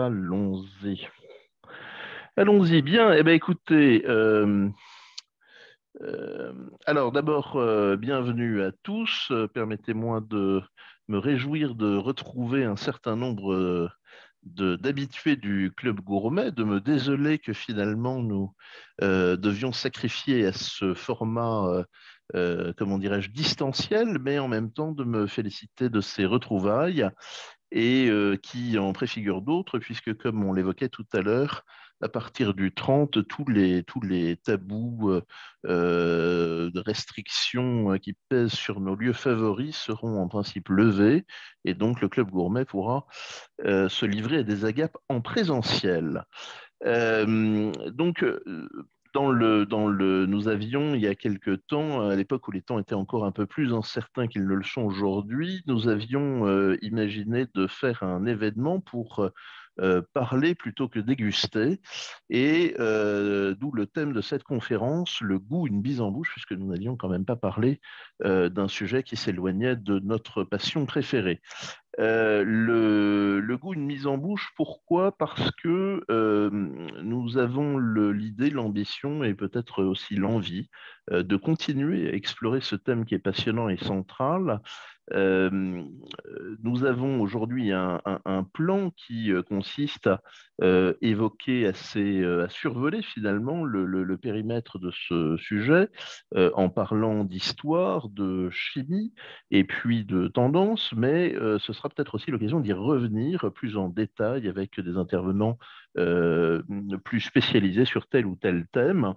allons-y. Allons-y, bien. Eh bien, écoutez, euh, alors d'abord, bienvenue à tous. Permettez-moi de me réjouir de retrouver un certain nombre d'habitués du Club Gourmet, de me désoler que finalement nous devions sacrifier à ce format, comment dirais-je, distanciel, mais en même temps de me féliciter de ces retrouvailles et qui en préfigure d'autres, puisque comme on l'évoquait tout à l'heure, à partir du 30, tous les tabous de restrictions qui pèsent sur nos lieux favoris seront en principe levés, et donc le Club Gourmet pourra se livrer à des agapes en présentiel. Donc, nous avions, il y a quelque temps, à l'époque où les temps étaient encore un peu plus incertains qu'ils ne le sont aujourd'hui, nous avions imaginé de faire un événement pour parler plutôt que déguster, et d'où le thème de cette conférence, le goût, une bise en bouche, puisque nous n'avions quand même pas parlé d'un sujet qui s'éloignait de notre passion préférée. Le goût, une mise en bouche, pourquoi? Parce que nous avons l'idée, l'ambition et peut-être aussi l'envie de continuer à explorer ce thème qui est passionnant et central. Euh, Nous avons aujourd'hui un plan qui consiste à évoquer assez, à survoler finalement le périmètre de ce sujet en parlant d'histoire, de chimie et puis de tendance, mais ce sera peut-être aussi l'occasion d'y revenir plus en détail avec des intervenants euh, plus spécialisés sur tel ou tel thème.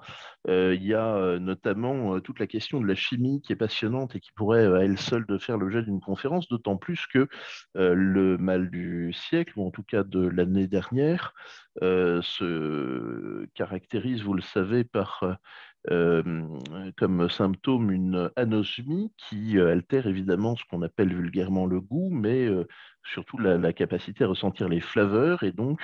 Il y a notamment toute la question de la chimie qui est passionnante et qui pourrait à elle seule de faire l'objet d'une conférence, d'autant plus que le mal du siècle, ou en tout cas de l'année dernière, se caractérise, vous le savez, par comme symptôme une anosmie qui altère évidemment ce qu'on appelle vulgairement le goût, mais surtout la capacité à ressentir les flaveurs. Et donc,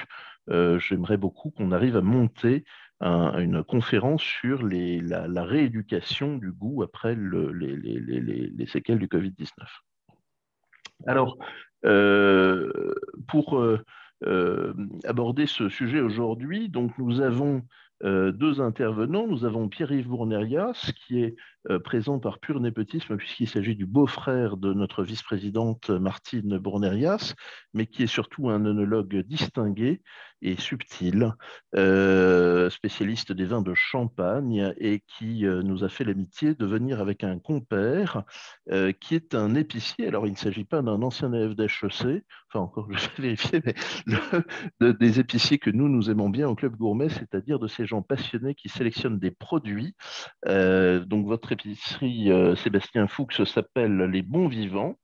j'aimerais beaucoup qu'on arrive à monter une conférence sur la rééducation du goût après les séquelles du Covid-19. Alors, pour euh, aborder ce sujet aujourd'hui, donc nous avons deux intervenants. Nous avons Pierre-Yves Bournerias, qui est présent par pur népotisme, puisqu'il s'agit du beau-frère de notre vice-présidente Martine Bournerias, mais qui est surtout un œnologue distingué et subtil, spécialiste des vins de Champagne, et qui nous a fait l'amitié de venir avec un compère qui est un épicier. Alors, il ne s'agit pas d'un ancien élève d'HEC, enfin encore, je vais vérifier, mais des épiciers que nous aimons bien au Club Gourmet, c'est-à-dire de ces gens passionnés qui sélectionnent des produits. Donc, votre épicerie, Sébastien Fuchs, s'appelle Les Bons Vivants.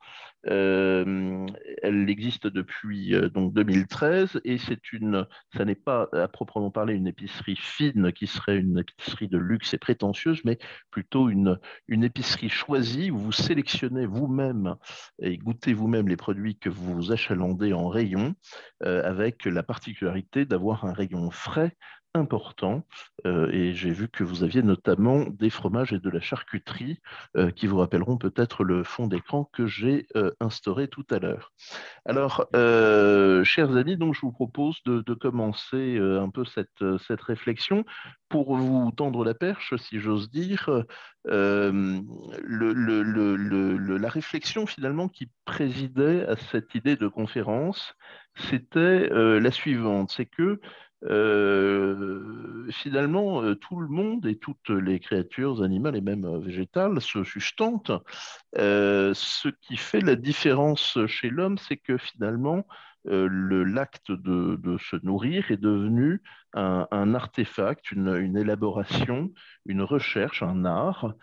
Euh, Elle existe depuis donc 2013 et ça n'est pas à proprement parler une épicerie fine qui serait une épicerie de luxe et prétentieuse, mais plutôt une épicerie choisie où vous sélectionnez vous-même et goûtez vous-même les produits que vous achalandez en rayon, avec la particularité d'avoir un rayon frais important. Et j'ai vu que vous aviez notamment des fromages et de la charcuterie qui vous rappelleront peut-être le fond d'écran que j'ai instauré tout à l'heure. Alors, chers amis, donc je vous propose de commencer un peu cette réflexion pour vous tendre la perche, si j'ose dire. Euh, la réflexion finalement qui présidait à cette idée de conférence, c'était la suivante, c'est que finalement, tout le monde et toutes les créatures animales et même végétales se sustentent. Ce qui fait la différence chez l'homme, c'est que finalement, l'acte de se nourrir est devenu un artefact, une élaboration, une recherche, un art.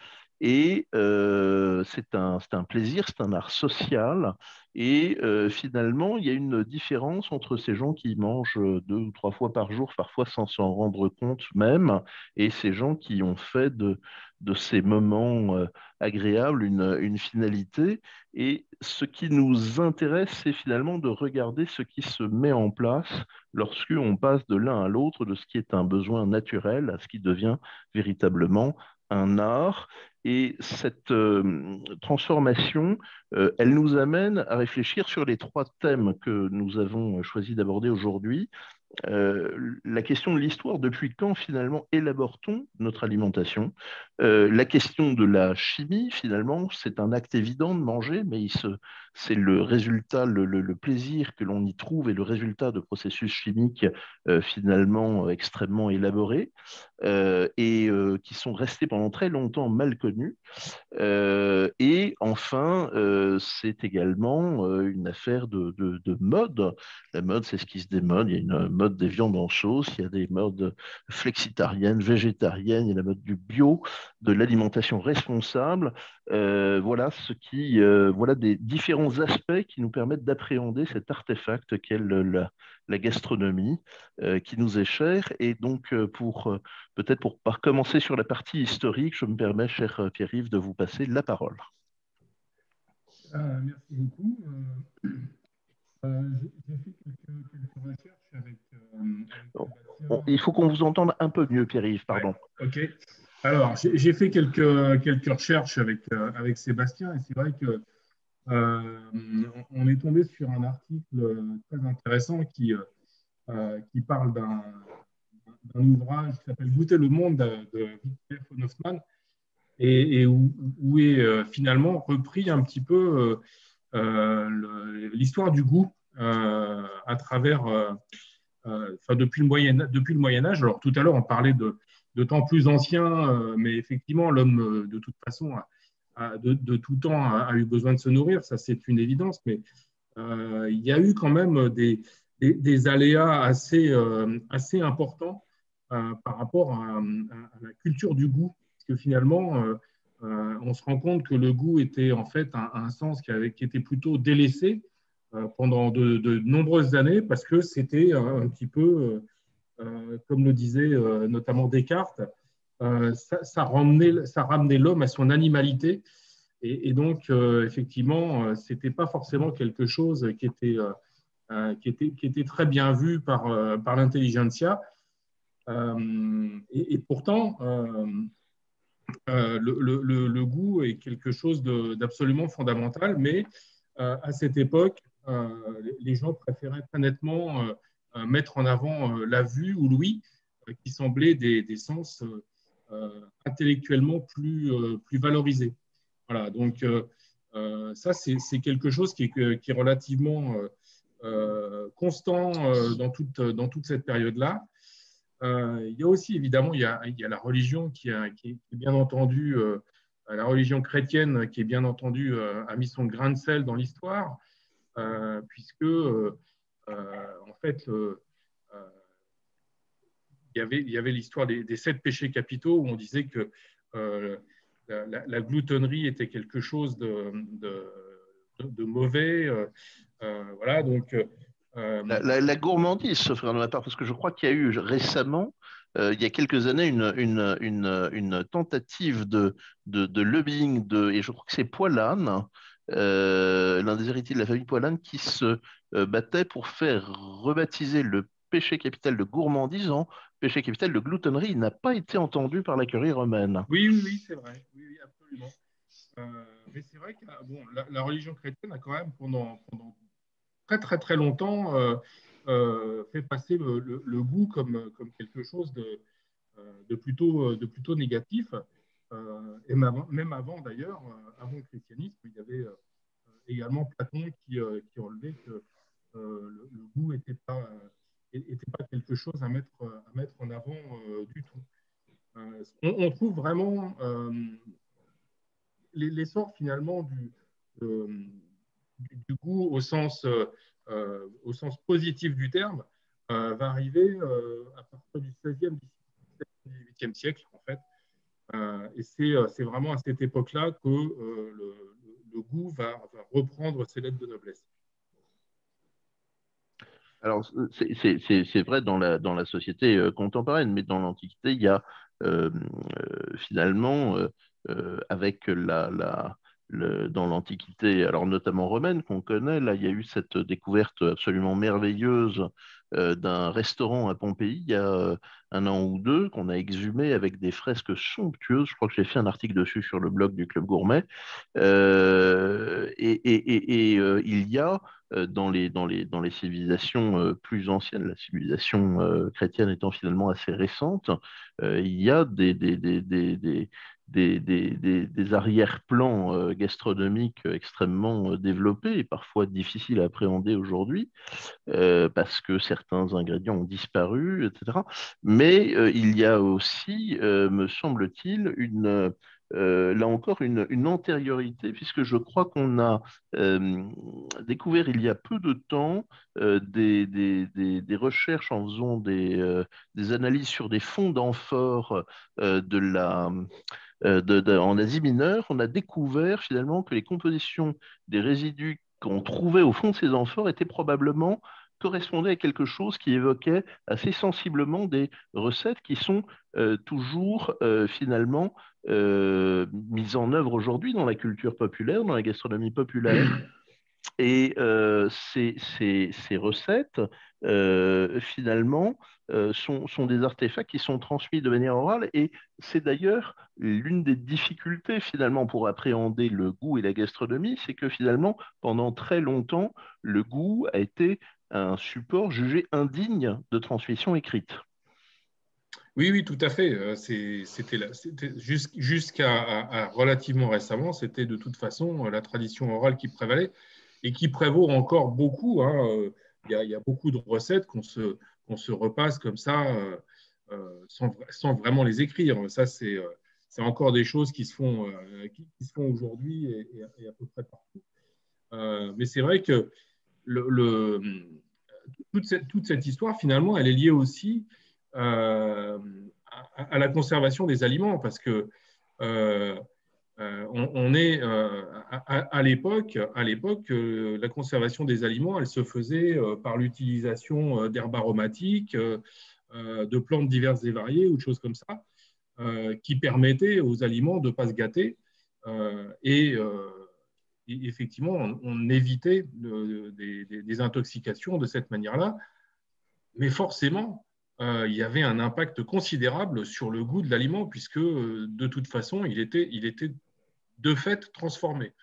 Et c'est un plaisir, c'est un art social. Et finalement, il y a une différence entre ces gens qui mangent 2 ou 3 fois par jour, parfois sans s'en rendre compte même, et ces gens qui ont fait de ces moments agréable, une finalité. Et ce qui nous intéresse, c'est finalement de regarder ce qui se met en place lorsque on passe de l'un à l'autre, de ce qui est un besoin naturel à ce qui devient véritablement un art. Et cette transformation, elle nous amène à réfléchir sur les trois thèmes que nous avons choisi d'aborder aujourd'hui. La question de l'histoire, depuis quand finalement élabore-t-on notre alimentation? La question de la chimie, finalement, c'est un acte évident de manger, mais c'est le résultat, le plaisir que l'on y trouve et le résultat de processus chimiques finalement extrêmement élaborés et qui sont restés pendant très longtemps mal connus. Et enfin, c'est également une affaire de mode. La mode, c'est ce qui se démode. Il y a une mode des viandes en sauce, il y a des modes flexitariennes, végétariennes, il y a la mode du bio, de l'alimentation responsable. Voilà voilà des différents aspects qui nous permettent d'appréhender cet artefact qu'est la gastronomie, qui nous est cher. Et donc, peut-être pour commencer sur la partie historique, je me permets, cher Pierre-Yves, de vous passer la parole. Merci beaucoup. J'ai fait quelques recherches avec Bon, Sébastien. il faut qu'on vous entende un peu mieux, Pierre-Yves, Ouais, pardon. ok. Alors, j'ai fait quelques recherches avec Sébastien et c'est vrai que euh, on est tombé sur un article très intéressant qui parle d'un ouvrage qui s'appelle Goûter le monde de Victor von Hoffmann et où est finalement repris un petit peu l'histoire du goût à travers, depuis le Moyen Âge. Alors tout à l'heure, on parlait de temps plus anciens, mais effectivement, l'homme, de toute façon, de tout temps, a eu besoin de se nourrir, ça c'est une évidence, mais il y a eu quand même des aléas assez importants par rapport à la culture du goût, parce que finalement, on se rend compte que le goût était en fait un sens qui était plutôt délaissé pendant de nombreuses années, parce que c'était un petit peu, comme le disait notamment Descartes, ça ramenait l'homme à son animalité. Et donc, effectivement, c'était pas forcément quelque chose qui était très bien vu par l'intelligentsia. Et pourtant, le goût est quelque chose d'absolument fondamental, mais à cette époque, les gens préféraient très nettement mettre en avant la vue ou l'ouïe, qui semblaient des sens intellectuellement plus valorisés. Voilà, donc ça, c'est quelque chose qui est relativement constant dans toute cette période-là. Il y a aussi, évidemment, il y a la religion qui est bien entendu, la religion chrétienne qui est bien entendu a mis son grain de sel dans l'histoire, puisque, en fait, il y avait l'histoire des sept péchés capitaux où on disait que euh, la gloutonnerie était quelque chose de mauvais. Voilà, donc. La gourmandise, sauf erreur de ma part, parce que je crois qu'il y a eu récemment, il y a quelques années, une tentative de lobbying et je crois que c'est Poilâne, l'un des héritiers de la famille Poilâne, qui se battait pour faire rebaptiser le péché capital de gourmandise en péché capital de gloutonnerie. Il n'a pas été entendu par la curie romaine. Oui, oui, oui, c'est vrai. Oui, oui, absolument. Mais c'est vrai que bon, la religion chrétienne a quand même, pendant très, très, très longtemps, fait passer le goût comme quelque chose de plutôt négatif. Et même avant, d'ailleurs, avant le christianisme, il y avait également Platon qui relevait que le goût était pas quelque chose à mettre en avant du tout. On trouve vraiment l'essor finalement du goût au sens positif du terme va arriver à partir du 16e, 18e siècle en fait. Et c'est vraiment à cette époque-là que le goût va reprendre ses lettres de noblesse. Alors, c'est vrai dans la société contemporaine, mais dans l'Antiquité, il y a finalement, avec dans l'Antiquité, alors notamment romaine qu'on connaît. Là, il y a eu cette découverte absolument merveilleuse d'un restaurant à Pompéi il y a un an ou deux qu'on a exhumé avec des fresques somptueuses. Je crois que j'ai fait un article dessus sur le blog du Club Gourmet. Il y a dans les civilisations plus anciennes, la civilisation chrétienne étant finalement assez récente, il y a des arrière-plans gastronomiques extrêmement développés et parfois difficiles à appréhender aujourd'hui parce que certains ingrédients ont disparu, etc. Mais il y a aussi, me semble-t-il, là encore une antériorité, puisque je crois qu'on a découvert il y a peu de temps des recherches en faisant des analyses sur des fonds d'amphore en Asie mineure. On a découvert finalement que les compositions des résidus qu'on trouvait au fond de ces amphores étaient probablement correspondaient à quelque chose qui évoquait assez sensiblement des recettes qui sont toujours finalement mises en œuvre aujourd'hui dans la culture populaire, dans la gastronomie populaire. Et ces recettes, finalement, sont des artefacts qui sont transmis de manière orale. Et c'est d'ailleurs l'une des difficultés, finalement, pour appréhender le goût et la gastronomie, c'est que finalement, pendant très longtemps, le goût a été un support jugé indigne de transmission écrite. Oui, oui, tout à fait. Jusqu'à relativement récemment, c'était de toute façon la tradition orale qui prévalait et qui prévaut encore beaucoup, hein. Il y a beaucoup de recettes qu'on se repasse comme ça sans vraiment les écrire. Ça, c'est encore des choses qui se font aujourd'hui et à peu près partout. Mais c'est vrai que le, toute cette histoire, finalement, elle est liée aussi euh, à la conservation des aliments, parce que euh, on est à l'époque, la conservation des aliments, elle se faisait par l'utilisation d'herbes aromatiques, de plantes diverses et variées ou de choses comme ça, qui permettaient aux aliments de ne pas se gâter. Et effectivement, on évitait des intoxications de cette manière-là, mais forcément, il y avait un impact considérable sur le goût de l'aliment, puisque de toute façon, il était de fait transformé.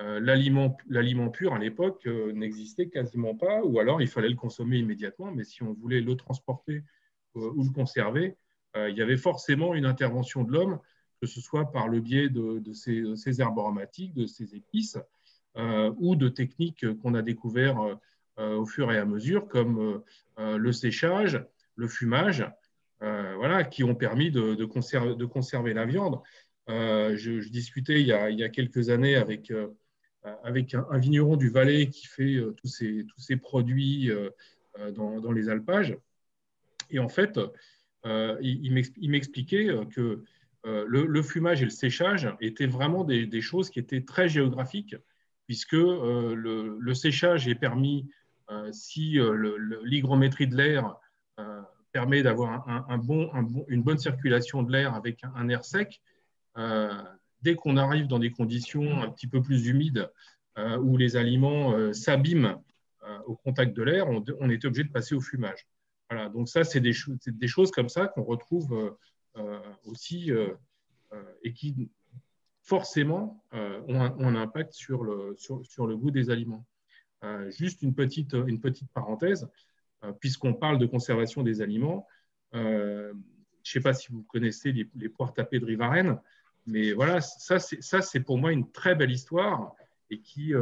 L'aliment pur à l'époque n'existait quasiment pas, ou alors il fallait le consommer immédiatement, mais si on voulait le transporter ou le conserver, il y avait forcément une intervention de l'homme, que ce soit par le biais de ces herbes aromatiques, de ces épices, ou de techniques qu'on a découvert au fur et à mesure, comme le séchage, le fumage, voilà, qui ont permis de conserver la viande. Je discutais il y a quelques années avec un vigneron du Valais qui fait tous ces produits dans les alpages. Et en fait, il m'expliquait que le fumage et le séchage étaient vraiment des choses qui étaient très géographiques, puisque le séchage est permis si l'hygrométrie de l'air permet d'avoir une bonne circulation de l'air avec un air sec. euh, Dès qu'on arrive dans des conditions un petit peu plus humides, où les aliments s'abîment au contact de l'air, on était obligé de passer au fumage. Voilà, donc ça, c'est des choses comme ça qu'on retrouve aussi et qui forcément ont un impact sur le goût des aliments. Juste une petite parenthèse, puisqu'on parle de conservation des aliments, je ne sais pas si vous connaissez les poires tapées de Rivarennes, mais voilà, ça c'est pour moi une très belle histoire et qui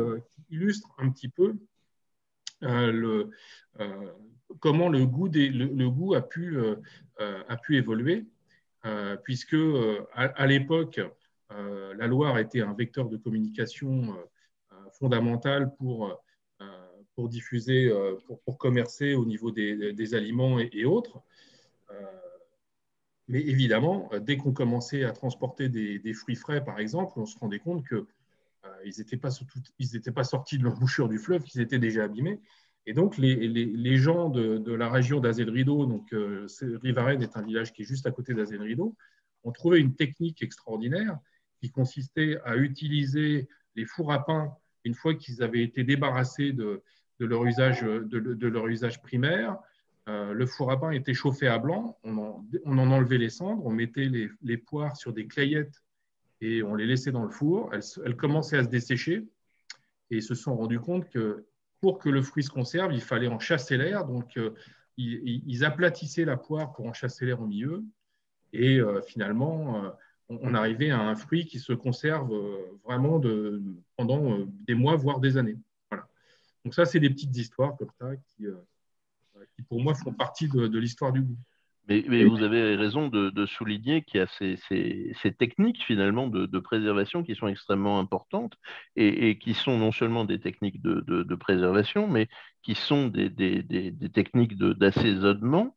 illustre un petit peu le, comment le goût a pu évoluer, puisque à l'époque, la Loire était un vecteur de communication fondamental pour diffuser, pour commercer au niveau des aliments et autres. Euh, mais évidemment, dès qu'on commençait à transporter des fruits frais, par exemple, on se rendait compte que ils n'étaient pas sortis de l'embouchure du fleuve, qu'ils étaient déjà abîmés. Et donc, les gens de la région d'Azel-Rideau, donc Rivarennes est un village qui est juste à côté d'Azel-Rideau, ont trouvé une technique extraordinaire qui consistait à utiliser les fours à pain, une fois qu'ils avaient été débarrassés de leur usage primaire, le four à pain était chauffé à blanc, on en enlevait les cendres, on mettait les poires sur des clayettes et on les laissait dans le four. Elles commençaient à se dessécher et ils se sont rendus compte que pour que le fruit se conserve, il fallait en chasser l'air. Donc, ils aplatissaient la poire pour en chasser l'air au milieu. Et finalement, on arrivait à un fruit qui se conserve vraiment pendant des mois, voire des années. Voilà. Donc ça, c'est des petites histoires comme ça qui pour moi, font partie de l'histoire du goût. Mais vous avez raison de souligner qu'il y a ces techniques finalement de préservation qui sont extrêmement importantes et qui sont non seulement des techniques de préservation, mais qui sont des techniques d'assaisonnement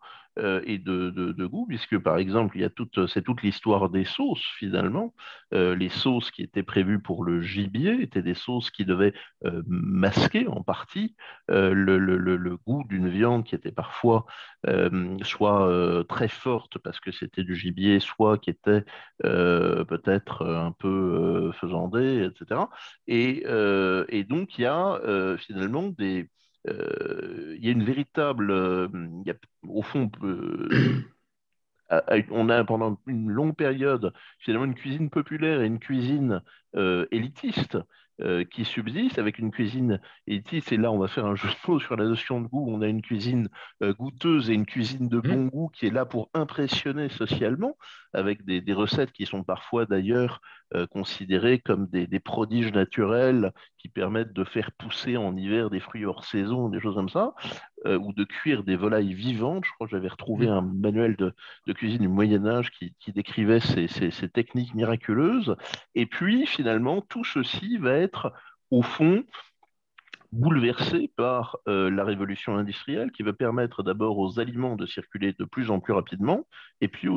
et de goût, puisque par exemple, c'est toute l'histoire des sauces finalement. Les sauces qui étaient prévues pour le gibier étaient des sauces qui devaient masquer en partie le goût d'une viande qui était parfois soit très forte parce que c'était du gibier, soit qui était peut-être un peu faisandée, etc. Et donc, il y a finalement il y a une véritable, il y a, au fond, on a pendant une longue période finalement une cuisine populaire et une cuisine élitiste qui subsiste avec une cuisine élitiste. Et là, on va faire un jeu de mots sur la notion de goût. On a une cuisine goûteuse et une cuisine de bon goût qui est là pour impressionner socialement, avec des recettes qui sont parfois d'ailleurs considérées comme des prodiges naturels qui permettent de faire pousser en hiver des fruits hors saison, des choses comme ça, ou de cuire des volailles vivantes. Je crois que j'avais retrouvé un manuel de cuisine du Moyen Âge qui décrivait ces techniques miraculeuses. Et puis, finalement, tout ceci va être, au fond, bouleversé par la révolution industrielle qui va permettre d'abord aux aliments de circuler de plus en plus rapidement, et puis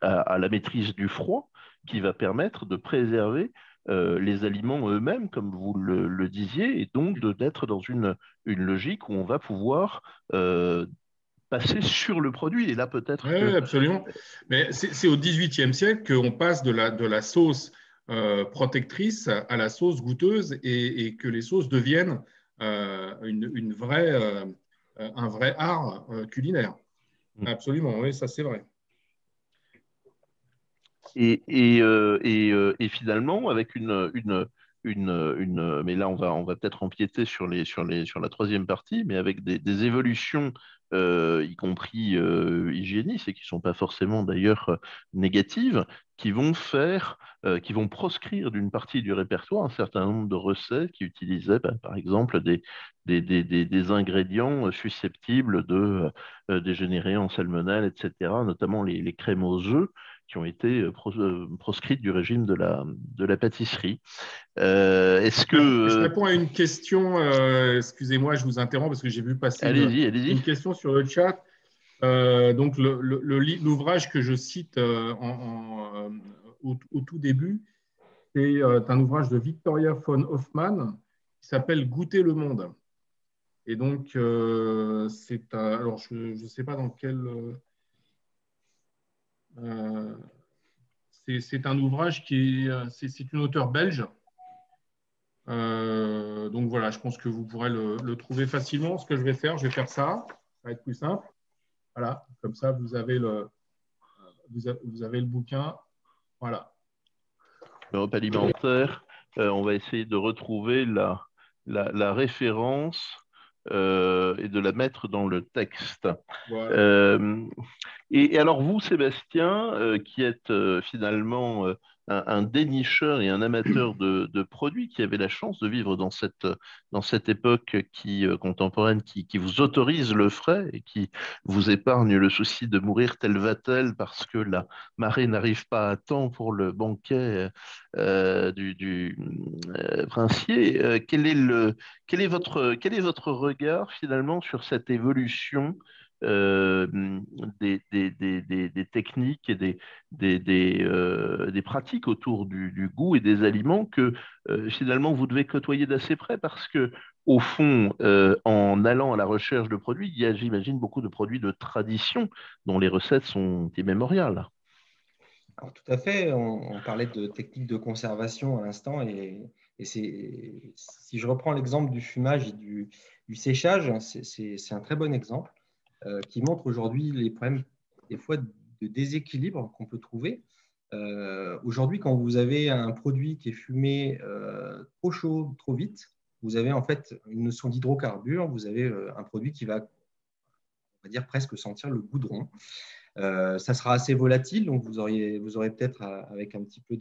à la maîtrise du froid qui va permettre de préserver les aliments eux-mêmes, comme vous le disiez, et donc d'être dans une logique où on va pouvoir passer sur le produit. Et là, peut-être que... Oui, absolument. Mais c'est au XVIIIe siècle qu'on passe de la sauce protectrice à la sauce goûteuse et que les sauces deviennent un vrai art culinaire. Absolument, oui, ça c'est vrai. Et finalement, avec mais là on va peut-être empiéter sur la troisième partie, mais avec des évolutions, y compris hygiénistes, et qui ne sont pas forcément d'ailleurs négatives, qui vont proscrire d'une partie du répertoire un certain nombre de recettes qui utilisaient, par exemple, des ingrédients susceptibles de dégénérer en salmonelle, etc., notamment les crèmes aux œufs qui ont été proscrites du régime de la pâtisserie. Est-ce que... Je réponds à une question, excusez-moi, je vous interromps parce que j'ai vu passer allez-y, allez-y. une question sur le chat. Donc, l'ouvrage que je cite au tout début, c'est un ouvrage de Victoria von Hoffmann qui s'appelle Goûter le monde. Et donc, alors je ne sais pas dans quel... c'est un ouvrage c'est une auteure belge. Donc voilà, je pense que vous pourrez le trouver facilement. Ce que je vais faire ça. Ça va être plus simple. Voilà, comme ça, vous avez vous avez le bouquin. Voilà. L'Europe alimentaire, on va essayer de retrouver la référence et de la mettre dans le texte. Voilà. Et alors vous, Sébastien, qui êtes finalement un dénicheur et un amateur de produits, qui avez la chance de vivre dans cette époque contemporaine qui vous autorise le frais et qui vous épargne le souci de mourir tel va-t-elle parce que la marée n'arrive pas à temps pour le banquet du princier, quel est votre regard finalement sur cette évolution euh, des techniques et des pratiques autour du goût et des aliments que finalement vous devez côtoyer d'assez près parce que au fond, en allant à la recherche de produits, il y a, j'imagine, beaucoup de produits de tradition dont les recettes sont immémoriales. Alors, tout à fait, on parlait de techniques de conservation à l'instant et Et si je reprends l'exemple du fumage et du séchage, c'est un très bon exemple qui montre aujourd'hui les problèmes des fois de déséquilibre qu'on peut trouver. Aujourd'hui, quand vous avez un produit qui est fumé trop chaud, trop vite, vous avez en fait une notion d'hydrocarbure, vous avez un produit qui va, on va dire, presque sentir le goudron. Ça sera assez volatile, donc vous aurez peut-être, avec un petit peu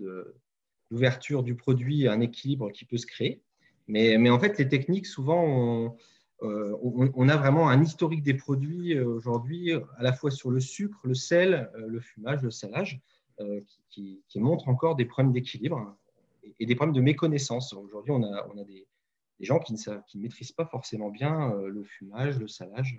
d'ouverture du produit, un équilibre qui peut se créer. Mais en fait, les techniques, souvent, on a vraiment un historique des produits aujourd'hui, à la fois sur le sucre, le sel, le fumage, le salage, qui montrent encore des problèmes d'équilibre et des problèmes de méconnaissance. Aujourd'hui, on a des gens qui ne maîtrisent pas forcément bien le fumage, le salage,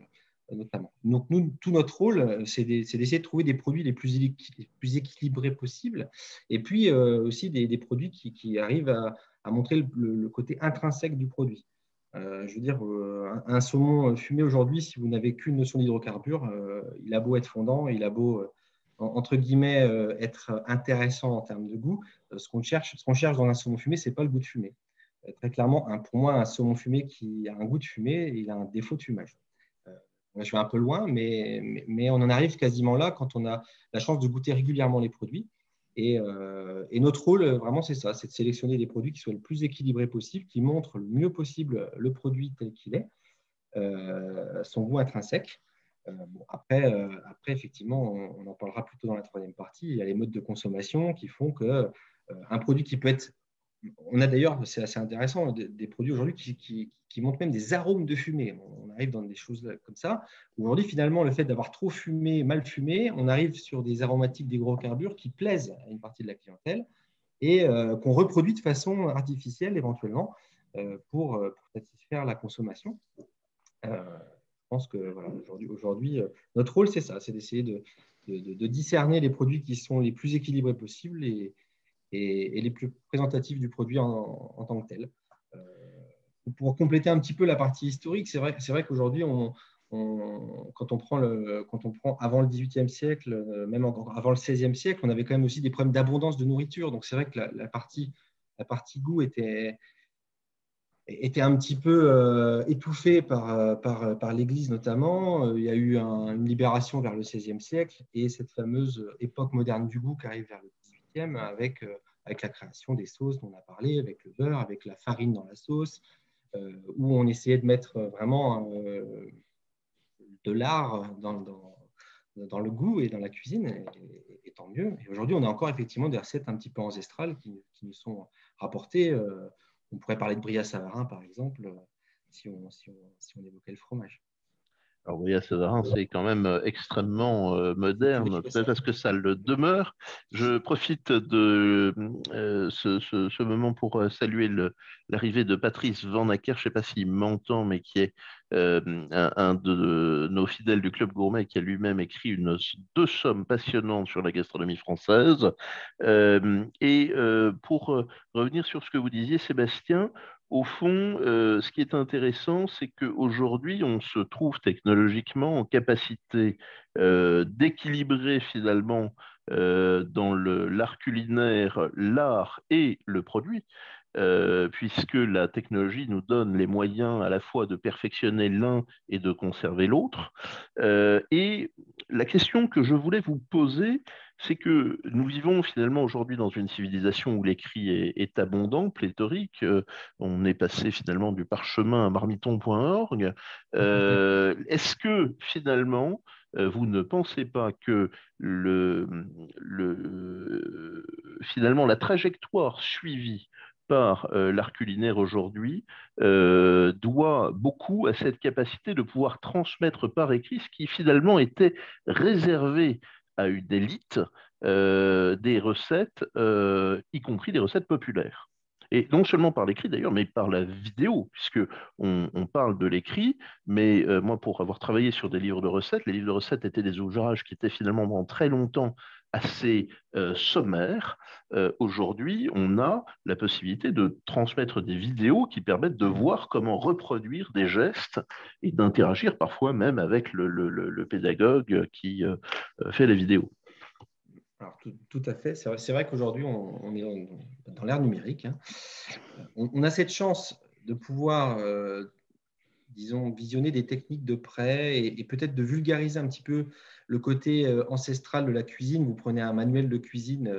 notamment. Donc, nous, tout notre rôle, c'est d'essayer de trouver des produits les plus équilibrés possibles, et puis aussi des produits qui arrivent à montrer le côté intrinsèque du produit. Je veux dire, un saumon fumé aujourd'hui, si vous n'avez qu'une notion d'hydrocarbure, il a beau être fondant, il a beau, entre guillemets, être intéressant en termes de goût, ce qu'on cherche dans un saumon fumé, ce n'est pas le goût de fumée. Très clairement, pour moi, un saumon fumé qui a un goût de fumée, il a un défaut de fumage. Je vais un peu loin, mais on en arrive quasiment là quand on a la chance de goûter régulièrement les produits. Et notre rôle, vraiment, c'est ça, c'est de sélectionner des produits qui soient le plus équilibrés possible, qui montrent le mieux possible le produit tel qu'il est, son goût intrinsèque. Après, effectivement, on en parlera plutôt dans la troisième partie. Il y a les modes de consommation qui font qu'un produit qui peut être… On a d'ailleurs, c'est assez intéressant, des produits aujourd'hui qui montrent même des arômes de fumée. On arrive dans des choses comme ça. Aujourd'hui, finalement, le fait d'avoir trop fumé, mal fumé, on arrive sur des aromatiques d'hydrocarbures qui plaisent à une partie de la clientèle et qu'on reproduit de façon artificielle éventuellement pour satisfaire la consommation. Je pense que voilà, aujourd'hui, notre rôle, c'est ça, c'est d'essayer de discerner les produits qui sont les plus équilibrés possibles et les plus représentatifs du produit en tant que tel. Pour compléter un petit peu la partie historique, c'est vrai qu'aujourd'hui, quand on prend avant le XVIIIe siècle, même encore avant le XVIe siècle, on avait quand même aussi des problèmes d'abondance de nourriture. Donc, c'est vrai que la partie goût était un petit peu étouffée par l'Église notamment. Il y a eu une libération vers le XVIe siècle et cette fameuse époque moderne du goût qui arrive vers le XVIIIe avec la création des sauces dont on a parlé, avec le beurre, avec la farine dans la sauce, où on essayait de mettre vraiment de l'art dans le goût et dans la cuisine, et tant mieux. Et aujourd'hui, on a encore effectivement des recettes un petit peu ancestrales qui nous sont rapportées. On pourrait parler de Brillat-Savarin, par exemple, si on évoquait le fromage. Alors, Brillat-Savarin, c'est quand même extrêmement moderne, peut-être parce que ça le demeure. Je profite de ce moment pour saluer l'arrivée de Patrice Van Acker, je ne sais pas s'il m'entend, mais qui est un de nos fidèles du Club Gourmet, qui a lui-même écrit deux sommes passionnantes sur la gastronomie française. Pour revenir sur ce que vous disiez, Sébastien, au fond, ce qui est intéressant, c'est qu'aujourd'hui, on se trouve technologiquement en capacité d'équilibrer finalement dans l'art culinaire, l'art et le produit, puisque la technologie nous donne les moyens à la fois de perfectionner l'un et de conserver l'autre. Et la question que je voulais vous poser, c'est que nous vivons finalement aujourd'hui dans une civilisation où l'écrit est abondant, pléthorique. On est passé finalement du parchemin à marmiton.org. Est-ce que finalement, vous ne pensez pas que finalement la trajectoire suivie par l'art culinaire aujourd'hui doit beaucoup à cette capacité de pouvoir transmettre par écrit ce qui finalement était réservé à une élite des recettes, y compris des recettes populaires. Et non seulement par l'écrit d'ailleurs, mais par la vidéo, puisque on parle de l'écrit, mais moi, pour avoir travaillé sur des livres de recettes, les livres de recettes étaient des ouvrages qui étaient finalement pendant très longtemps assez sommaires. Aujourd'hui, on a la possibilité de transmettre des vidéos qui permettent de voir comment reproduire des gestes et d'interagir parfois même avec le pédagogue qui fait les vidéos. Alors, tout à fait. C'est vrai qu'aujourd'hui, on est dans l'ère numérique, hein. On a cette chance de pouvoir, disons, visionner des techniques de près et peut-être de vulgariser un petit peu le côté ancestral de la cuisine. Vous prenez un manuel de cuisine,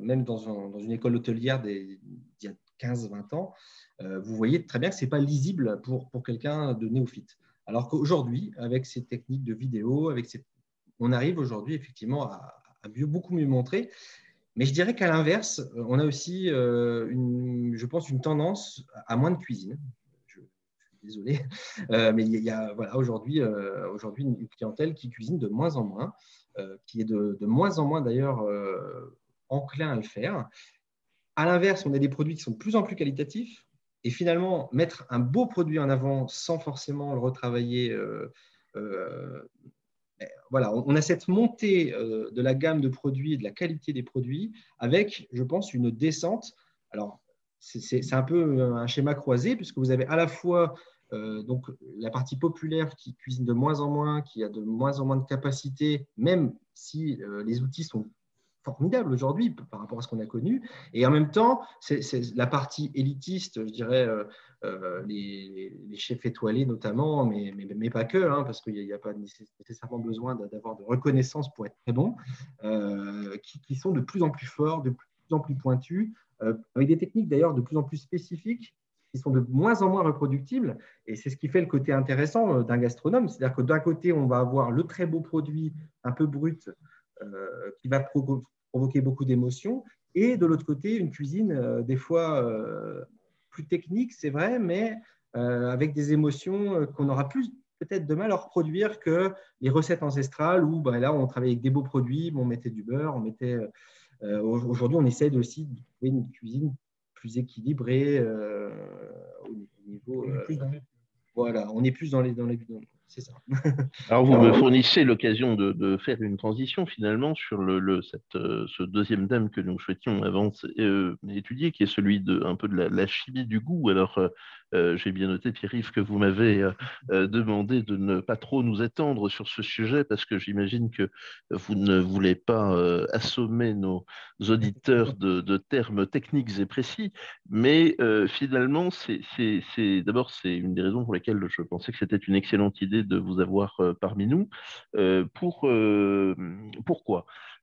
même dans une école hôtelière d'il y a 15-20 ans, vous voyez très bien que ce n'est pas lisible pour quelqu'un de néophyte. Alors qu'aujourd'hui, avec ces techniques de vidéo, on arrive aujourd'hui effectivement à beaucoup mieux montrer. Mais je dirais qu'à l'inverse, on a aussi, je pense, une tendance à moins de cuisine. Je suis désolé, mais il y a voilà, aujourd'hui une clientèle qui cuisine de moins en moins, qui est de moins en moins d'ailleurs enclin à le faire. À l'inverse, on a des produits qui sont de plus en plus qualitatifs. Et finalement, mettre un beau produit en avant sans forcément le retravailler, voilà, on a cette montée de la gamme de produits et de la qualité des produits avec, je pense, une descente. Alors, c'est un peu un schéma croisé puisque vous avez à la fois donc, la partie populaire qui cuisine de moins en moins, qui a de moins en moins de capacité, même si les outils sont formidables aujourd'hui par rapport à ce qu'on a connu. Et en même temps, c'est la partie élitiste, je dirais, les chefs étoilés notamment, mais pas que, hein, parce qu'il n'y a pas nécessairement besoin d'avoir de reconnaissance pour être très bon, qui sont de plus en plus forts, de plus en plus pointus, avec des techniques d'ailleurs de plus en plus spécifiques, qui sont de moins en moins reproductibles. Et c'est ce qui fait le côté intéressant d'un gastronome. C'est-à-dire que d'un côté, on va avoir le très beau produit un peu brut qui va provoquer beaucoup d'émotions. Et de l'autre côté, une cuisine des fois plus technique, c'est vrai, mais avec des émotions qu'on aura plus peut-être de mal à reproduire que les recettes ancestrales où ben, là, on travaillait avec des beaux produits, on mettait du beurre, on mettait… aujourd'hui, on essaie aussi de trouver une cuisine plus équilibrée au niveau… voilà, on est plus dans les c'est ça. Alors, vous me fournissez l'occasion de faire une transition finalement sur ce deuxième thème que nous souhaitions étudier, qui est celui un peu de la chimie du goût. Alors, j'ai bien noté, Pierre-Yves, que vous m'avez demandé de ne pas trop nous étendre sur ce sujet parce que j'imagine que vous ne voulez pas assommer nos auditeurs de termes techniques et précis. Mais finalement, d'abord, c'est une des raisons pour lesquelles je pensais que c'était une excellente idée de vous avoir parmi nous. Pourquoi?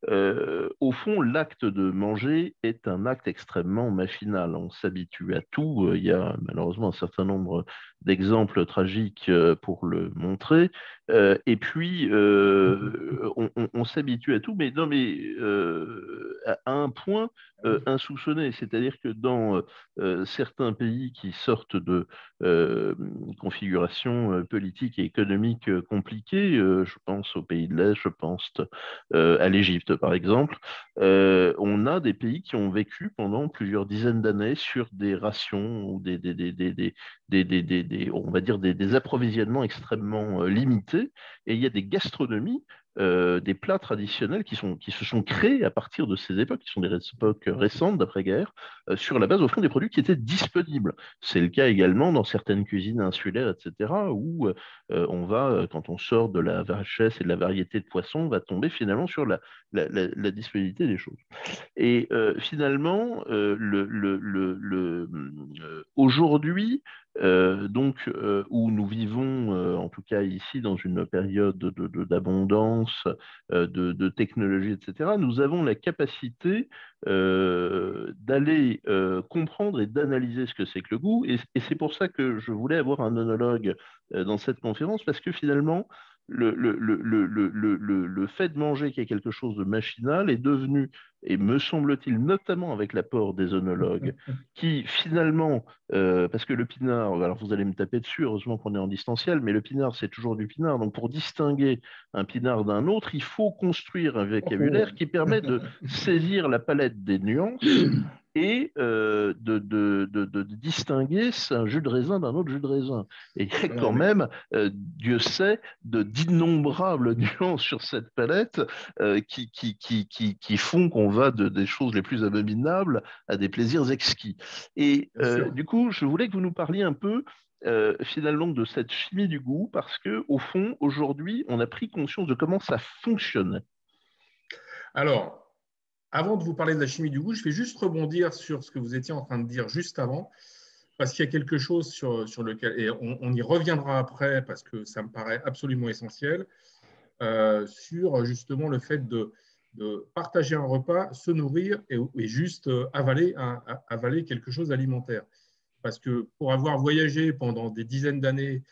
Au fond, l'acte de manger est un acte extrêmement machinal. On s'habitue à tout. Il y a malheureusement un certain nombre d'exemples tragiques pour le montrer. Et puis, on s'habitue à tout, mais, non, mais à un point insoupçonné. C'est-à-dire que dans certains pays qui sortent de configurations politiques et économiques compliquées, je pense aux pays de l'Est, je pense à l'Égypte par exemple, on a des pays qui ont vécu pendant plusieurs dizaines d'années sur des rations ou on va dire des approvisionnements extrêmement limités, et il y a des gastronomies des plats traditionnels qui se sont créés à partir de ces époques, qui sont des époques récentes d'après-guerre, sur la base au fond des produits qui étaient disponibles. C'est le cas également dans certaines cuisines insulaires, etc., où on va, quand on sort de la richesse et de la variété de poissons, on va tomber finalement sur la disponibilité des choses. Et finalement, aujourd'hui, où nous vivons, en tout cas ici, dans une période d'abondance, de technologie, etc., nous avons la capacité d'aller comprendre et d'analyser ce que c'est que le goût. Et c'est pour ça que je voulais avoir un oenologue dans cette conférence, parce que finalement, le fait de manger, qui est quelque chose de machinal, est devenu, et me semble-t-il, notamment avec l'apport des œnologues, qui finalement, parce que le pinard, alors vous allez me taper dessus, heureusement qu'on est en distanciel, mais le pinard, c'est toujours du pinard. Donc pour distinguer un pinard d'un autre, il faut construire un vocabulaire qui permet de saisir la palette des nuances et de distinguer un jus de raisin d'un autre jus de raisin. Et il y a quand même, Dieu sait, d'innombrables nuances sur cette palette qui font qu'on va des choses les plus abominables à des plaisirs exquis. Et du coup, je voulais que vous nous parliez un peu finalement de cette chimie du goût, parce que au fond, aujourd'hui, on a pris conscience de comment ça fonctionnait. Alors, avant de vous parler de la chimie du goût, je vais juste rebondir sur ce que vous étiez en train de dire juste avant, parce qu'il y a quelque chose sur lequel, et on y reviendra après, parce que ça me paraît absolument essentiel, sur justement le fait de partager un repas, se nourrir et juste avaler quelque chose d'alimentaire. Parce que pour avoir voyagé pendant des dizaines d'années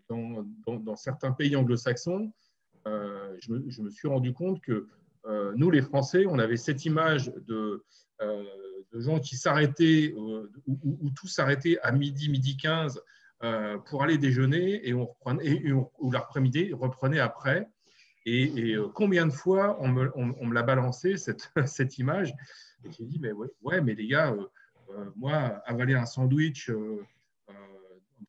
dans certains pays anglo-saxons, je me suis rendu compte que nous, les Français, on avait cette image de gens qui s'arrêtaient, où tout s'arrêtait à midi 15 pour aller déjeuner et ou l'après-midi reprenait après. Et combien de fois on me l'a balancé, cette image. Et j'ai dit, mais ouais, mais les gars, moi, avaler un sandwich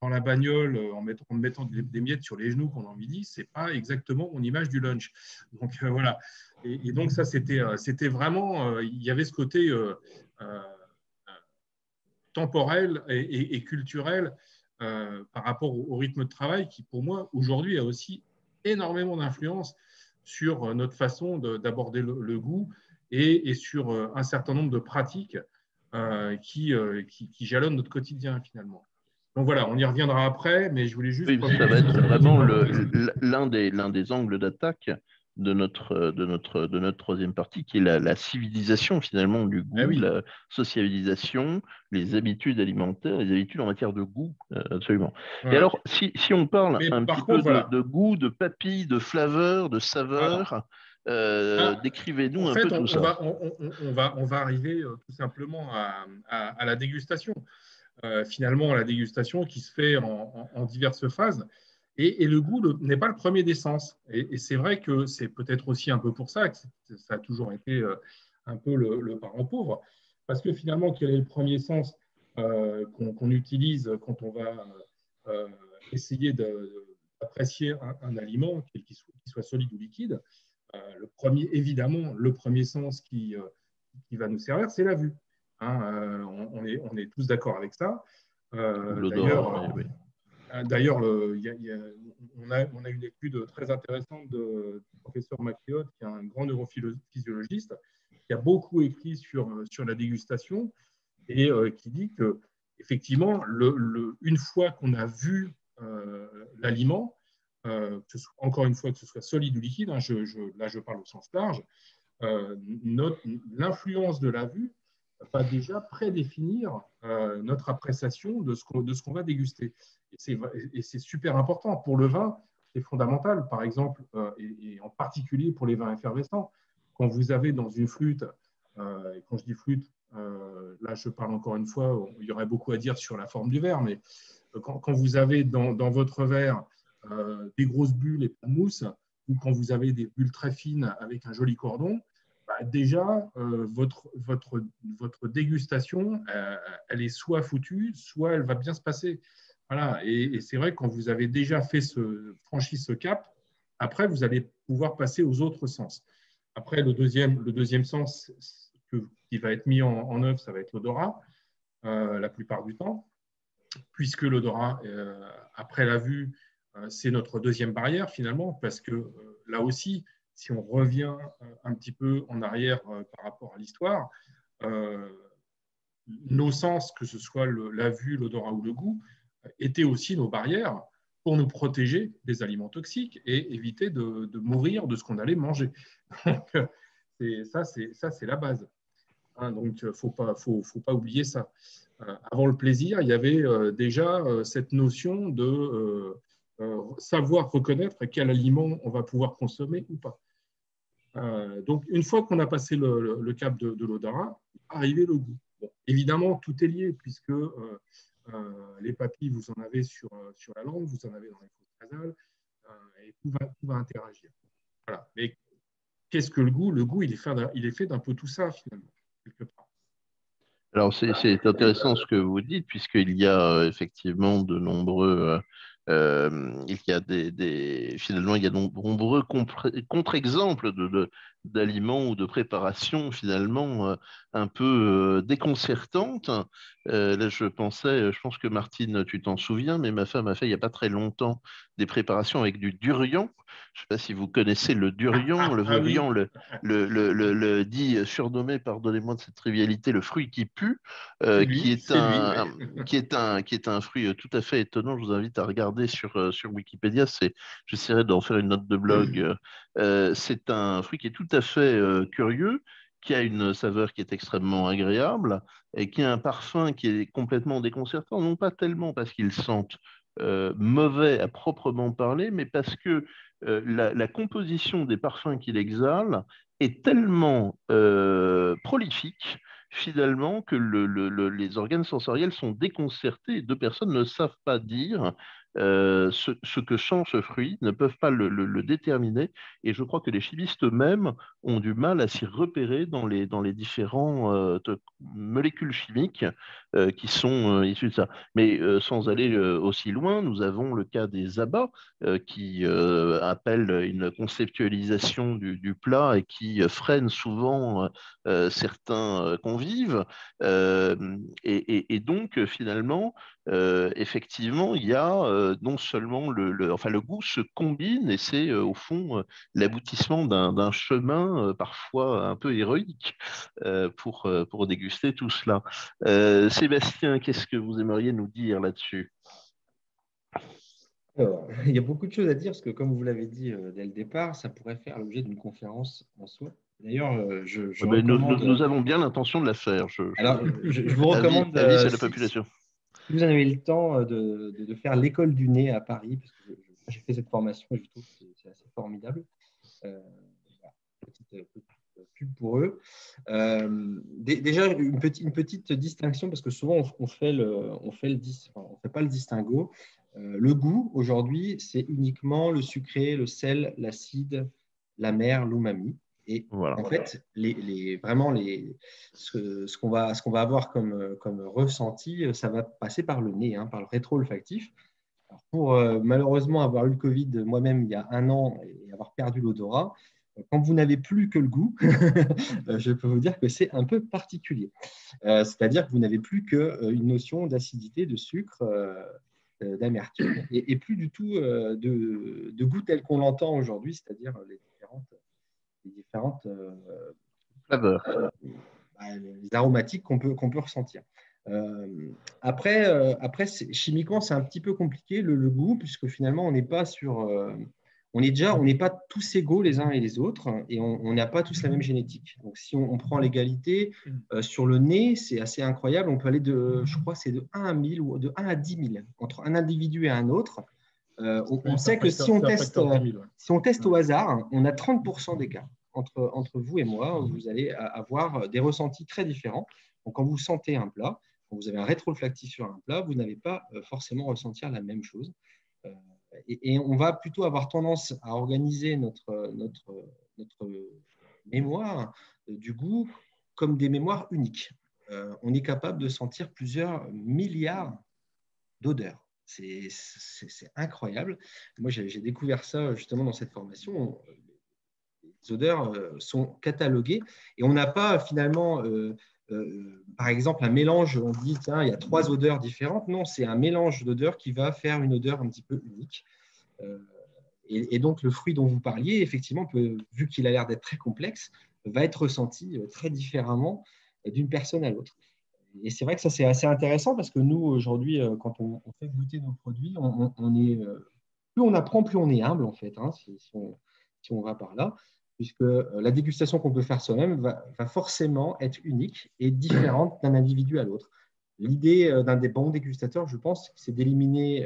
dans la bagnole en me mettant des miettes sur les genoux pendant midi, ce n'est pas exactement mon image du lunch. Donc voilà. Et donc ça, c'était vraiment, il y avait ce côté temporel et culturel par rapport au rythme de travail qui, pour moi, aujourd'hui, a aussi énormément d'influence sur notre façon d'aborder le goût et sur un certain nombre de pratiques qui jalonnent notre quotidien, finalement. Donc voilà, on y reviendra après, mais je voulais juste... Oui, ça va être vraiment l'un des angles d'attaque de notre troisième partie, qui est la civilisation finalement du goût, oui. la sociabilisation, les habitudes alimentaires, les habitudes en matière de goût, absolument. Voilà. Et alors, si on parle un petit peu voilà. de goût, de papilles, de flaveurs, de saveurs, décrivez-nous un peu tout ça. On va arriver tout simplement à la dégustation. Finalement, la dégustation qui se fait en diverses phases. Et le goût n'est pas le premier des sens. Et c'est vrai que c'est peut-être aussi un peu pour ça que ça a toujours été un peu le parent pauvre. Parce que finalement, quel est le premier sens qu'on utilise quand on va essayer d'apprécier un aliment, qu'il soit solide ou liquide? Évidemment, le premier sens qui va nous servir, c'est la vue. Hein, on est tous d'accord avec ça. D'ailleurs, on a une étude très intéressante du professeur MacLeod, qui est un grand neurophysiologiste, qui a beaucoup écrit sur la dégustation et qui dit que effectivement, une fois qu'on a vu l'aliment, encore une fois que ce soit solide ou liquide, hein, là je parle au sens large, l'influence de la vue va déjà prédéfinir notre appréciation de ce qu'on va déguster. Et c'est super important. Pour le vin, c'est fondamental, par exemple, et en particulier pour les vins effervescents. Quand vous avez dans une flûte, et quand je dis flûte, là je parle encore une fois, il y aurait beaucoup à dire sur la forme du verre, mais quand vous avez dans votre verre des grosses bulles et pas de mousse, ou quand vous avez des bulles très fines avec un joli cordon, déjà, votre dégustation, elle est soit foutue, soit elle va bien se passer. Voilà. Et c'est vrai que quand vous avez déjà franchi ce cap, après, vous allez pouvoir passer aux autres sens. Après, le deuxième sens qui va être mis en œuvre, ça va être l'odorat, la plupart du temps, puisque l'odorat, après la vue, c'est notre deuxième barrière finalement, parce que là aussi, si on revient un petit peu en arrière par rapport à l'histoire, nos sens, que ce soit la vue, l'odorat ou le goût, étaient aussi nos barrières pour nous protéger des aliments toxiques et éviter de mourir de ce qu'on allait manger. Donc, ça, c'est la base. Hein, donc, il ne faut pas oublier ça. Avant le plaisir, il y avait déjà cette notion de savoir reconnaître quel aliment on va pouvoir consommer ou pas. Donc, une fois qu'on a passé le cap de l'odorat, arrivé le goût. Bon, évidemment, tout est lié, puisque les papilles, vous en avez sur la langue, vous en avez dans les fosses nasales, et tout va interagir. Voilà. Mais qu'est-ce que le goût? Le goût, il est fait d'un peu tout ça, finalement, quelque part. Alors, c'est intéressant ce que vous dites, puisqu'il y a effectivement de nombreux, il y a finalement, il y a nombreux contre-exemples d'aliments ou de préparations finalement un peu déconcertantes. Là, je pense que Martine, tu t'en souviens, mais ma femme a fait il n'y a pas très longtemps des préparations avec du durian. Je ne sais pas si vous connaissez le durian. Le Ah oui, durian, le dit surnommé, pardonnez-moi de cette trivialité, le fruit qui pue, c'est lui, oui. qui est un fruit tout à fait étonnant. Je vous invite à regarder sur Wikipédia. J'essaierai d'en faire une note de blog. C'est un fruit qui est tout à fait curieux, qui a une saveur qui est extrêmement agréable et qui a un parfum qui est complètement déconcertant, non pas tellement parce qu'ils sentent mauvais à proprement parler, mais parce que la composition des parfums qu'il exhale est tellement prolifique finalement que les organes sensoriels sont déconcertés et deux personnes ne savent pas dire ce que sent ce fruit, ne peuvent pas le déterminer. Et je crois que les chimistes eux-mêmes ont du mal à s'y repérer dans les différents molécules chimiques qui sont issues de ça. Mais sans aller aussi loin, nous avons le cas des abats qui appellent une conceptualisation du plat et qui freinent souvent certains convives. Euh, et donc, finalement, effectivement, il y a non seulement enfin, le goût se combine et c'est au fond l'aboutissement d'un chemin parfois un peu héroïque pour déguster tout cela. Sébastien, qu'est-ce que vous aimeriez nous dire là-dessus? Alors, il y a beaucoup de choses à dire parce que, comme vous l'avez dit dès le départ, ça pourrait faire l'objet d'une conférence en soi. D'ailleurs, je Ben, nous recommande. avons bien l'intention de la faire. Alors, je vous recommande, Avis à la population. si vous en avez le temps, de faire l'école du nez à Paris, parce que j'ai fait cette formation et je trouve que c'est assez formidable. Euh, voilà, petite pub pour eux. Déjà, une petite distinction, parce que souvent on fait on fait pas le distinguo. Le goût, aujourd'hui, c'est uniquement le sucré, le sel, l'acide, l'amer, l'umami. Et Voilà. en fait, vraiment, ce qu'on va avoir comme ressenti, ça va passer par le nez, hein, par le rétro-olfactif. Alors, pour malheureusement avoir eu le Covid moi-même il y a un an et avoir perdu l'odorat, quand vous n'avez plus que le goût, je peux vous dire que c'est un peu particulier. C'est-à-dire que vous n'avez plus qu'une notion d'acidité, de sucre, d'amertume, et plus du tout de goût tel qu'on l'entend aujourd'hui, c'est-à-dire les différentes Flaveur. les aromatiques qu'on peut ressentir. Après chimiquement, c'est un petit peu compliqué le goût, puisque finalement, on n'est pas on n'est pas tous égaux les uns et les autres, et on n'a pas tous la même génétique. Donc, si on prend l'égalité, sur le nez, c'est assez incroyable. On peut aller je crois, c'est de 1 à 1000 ou de 1 à 10 000 entre un individu et un autre. On sait que si on teste au hasard, on a 30% d'écart entre vous et moi. Vous allez avoir des ressentis très différents. Donc, quand vous sentez un plat, quand vous avez un rétro-olfactif sur un plat, vous n'allez pas forcément ressentir la même chose. Et on va plutôt avoir tendance à organiser notre mémoire du goût comme des mémoires uniques. On est capable de sentir plusieurs milliards d'odeurs. C'est incroyable. Moi, j'ai découvert ça justement dans cette formation. Les odeurs sont cataloguées et on n'a pas finalement, par exemple, un mélange. On dit, tiens, il y a 3 odeurs différentes. Non, c'est un mélange d'odeurs qui va faire une odeur un petit peu unique. Et donc, le fruit dont vous parliez, effectivement, vu qu'il a l'air d'être très complexe, va être ressenti très différemment d'une personne à l'autre. Et c'est vrai que ça, c'est assez intéressant parce que nous, aujourd'hui, quand on fait goûter nos produits, plus on apprend, plus on est humble, en fait, hein, si on va par là, puisque la dégustation qu'on peut faire soi-même va forcément être unique et différente d'un individu à l'autre. L'idée d'un des bons dégustateurs, je pense, c'est d'éliminer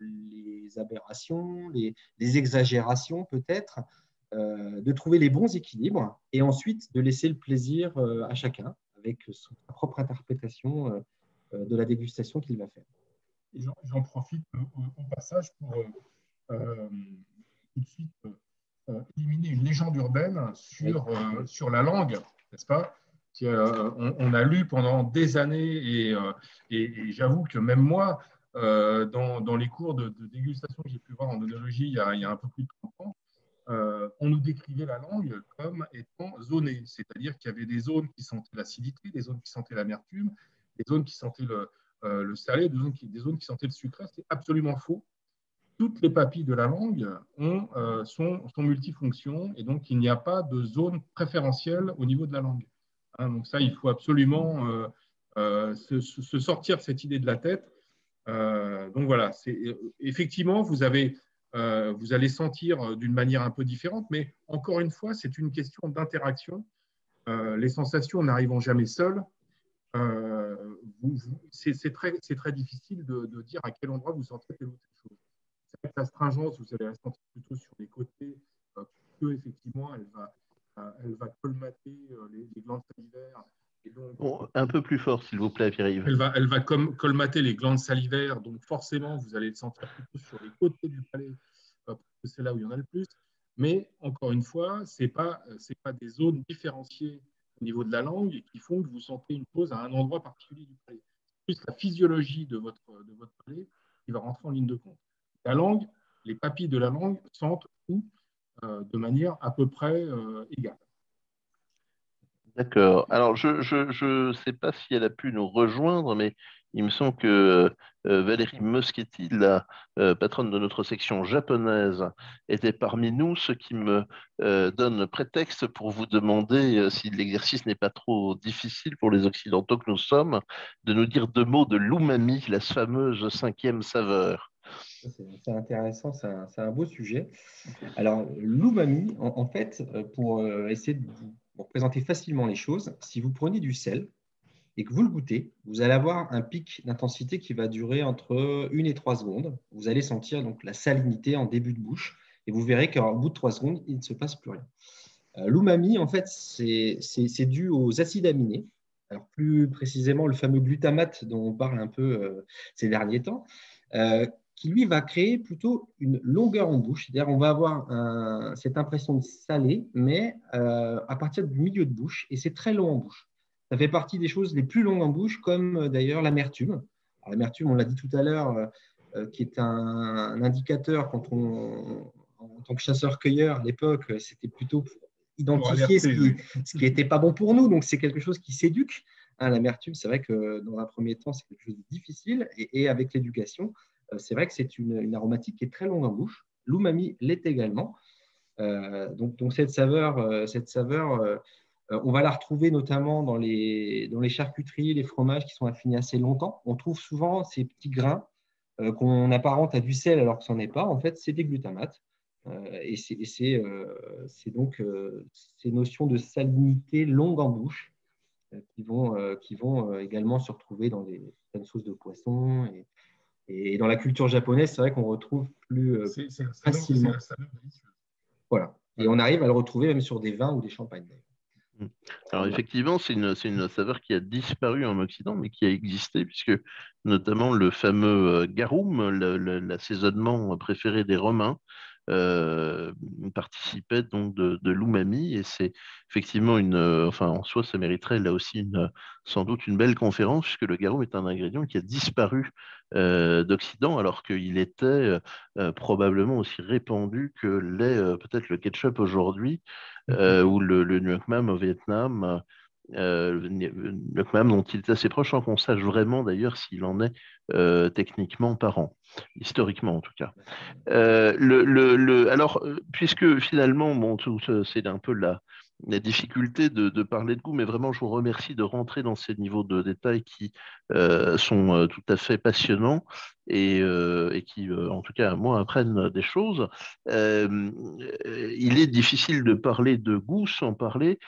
les aberrations, les exagérations peut-être, de trouver les bons équilibres et ensuite de laisser le plaisir à chacun avec sa propre interprétation de la dégustation qu'il va faire. J'en profite au passage pour tout de suite éliminer une légende urbaine sur la langue, n'est-ce pas? On a lu pendant des années et j'avoue que même moi, dans les cours de dégustation que j'ai pu voir en œnologie il y a un peu plus de 30 ans, on nous décrivait la langue comme étant zonée, c'est-à-dire qu'il y avait des zones qui sentaient l'acidité, des zones qui sentaient l'amertume, des zones qui sentaient le salé, des zones qui sentaient le sucré. C'est absolument faux. toutes les papilles de la langue sont multifonctions et donc il n'y a pas de zone préférentielle au niveau de la langue. Hein, donc ça, il faut absolument se sortir cette idée de la tête. Donc voilà, effectivement, vous allez sentir d'une manière un peu différente, mais encore une fois, c'est une question d'interaction. Les sensations n'arrivant jamais seules, c'est très difficile de dire à quel endroit vous sentez telle ou telle chose. C'est vrai que l'astringence, vous allez la sentir plutôt sur les côtés, que effectivement, elle va colmater les glandes salivaires. Et donc, Bon, un peu plus fort, s'il vous plaît, Pierre-Yves. elle va colmater les glandes salivaires, donc forcément, vous allez le sentir plutôt sur les côtés du palais, parce que c'est là où il y en a le plus. Mais encore une fois, ce n'est pas des zones différenciées au niveau de la langue qui font que vous sentez une chose à un endroit particulier du palais. C'est plus la physiologie de votre palais qui va rentrer en ligne de compte. La langue, les papilles de la langue sentent tout de manière à peu près égale. D'accord. Alors, je sais pas si elle a pu nous rejoindre, mais il me semble que Valérie Moschetti, la patronne de notre section japonaise, était parmi nous, ce qui me donne prétexte pour vous demander si l'exercice n'est pas trop difficile pour les Occidentaux que nous sommes, de nous dire deux mots de l'umami, la fameuse cinquième saveur. C'est intéressant, c'est un beau sujet. Alors, l'umami, en fait, pour essayer de vous présenter facilement les choses, si vous prenez du sel et que vous le goûtez, vous allez avoir un pic d'intensité qui va durer entre 1 et 3 secondes. Vous allez sentir donc la salinité en début de bouche et vous verrez qu'au bout de 3 secondes, il ne se passe plus rien. L'umami, en fait, c'est dû aux acides aminés. Alors, plus précisément, le fameux glutamate dont on parle un peu ces derniers temps, qui lui va créer plutôt une longueur en bouche. C'est-à-dire on va avoir cette impression de salé, mais à partir du milieu de bouche, et c'est très long en bouche. Ça fait partie des choses les plus longues en bouche, comme d'ailleurs l'amertume. Alors, l'amertume, on l'a dit tout à l'heure, qui est un indicateur quand en tant que chasseur-cueilleur à l'époque, c'était plutôt pour identifier ce qui n'était pas bon pour nous. Donc, c'est quelque chose qui s'éduque. Hein, l'amertume, c'est vrai que dans un premier temps, c'est quelque chose de difficile. Et avec l'éducation, c'est vrai que c'est une aromatique qui est très longue en bouche. L'umami l'est également. Donc cette saveur, on va la retrouver notamment dans les charcuteries, les fromages qui sont affinés assez longtemps. On trouve souvent ces petits grains qu'on apparente à du sel alors que ce n'en est pas. En fait, c'est des glutamates. Et c'est donc ces notions de salinité longue en bouche qui vont également se retrouver dans certaines sauces de poisson. Et dans la culture japonaise, c'est vrai qu'on retrouve plus facilement. C'est la saveur délicieuse. Voilà. Et on arrive à le retrouver même sur des vins ou des champagnes. Mm. Alors effectivement, c'est une saveur qui a disparu en Occident, mais qui a existé, puisque notamment le fameux garum, l'assaisonnement préféré des Romains, euh, participait donc de l'umami, et c'est effectivement enfin en soi, ça mériterait là aussi sans doute une belle conférence, puisque le garum est un ingrédient qui a disparu d'Occident, alors qu'il était probablement aussi répandu que l'est peut-être le ketchup aujourd'hui ou le Nuoc Mam au Vietnam, le Nuoc Mam dont il est assez proche sans qu'on sache vraiment d'ailleurs s'il en est techniquement parent, historiquement en tout cas. Alors, puisque finalement, bon, c'est un peu la difficulté de parler de goût, mais vraiment, je vous remercie de rentrer dans ces niveaux de détail qui sont tout à fait passionnants et qui, en tout cas, moi, apprennent des choses. Il est difficile de parler de goût sans parler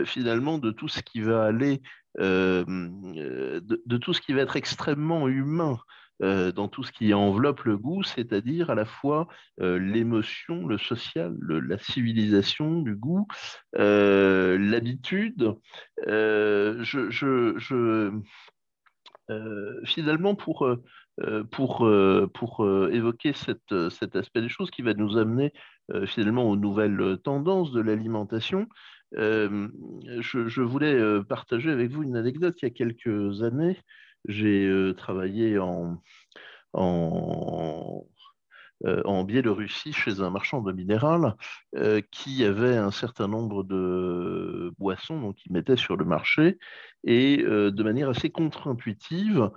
finalement de tout ce qui va aller, de tout ce qui va être extrêmement humain dans tout ce qui enveloppe le goût, c'est-à-dire à la fois l'émotion, le social, la civilisation du goût, l'habitude. Finalement, pour évoquer cet aspect des choses qui va nous amener finalement aux nouvelles tendances de l'alimentation, je voulais partager avec vous une anecdote. Il y a quelques années, j'ai travaillé en en Biélorussie chez un marchand de minéral qui avait un certain nombre de boissons donc, qu'il mettait sur le marché. Et de manière assez contre-intuitive,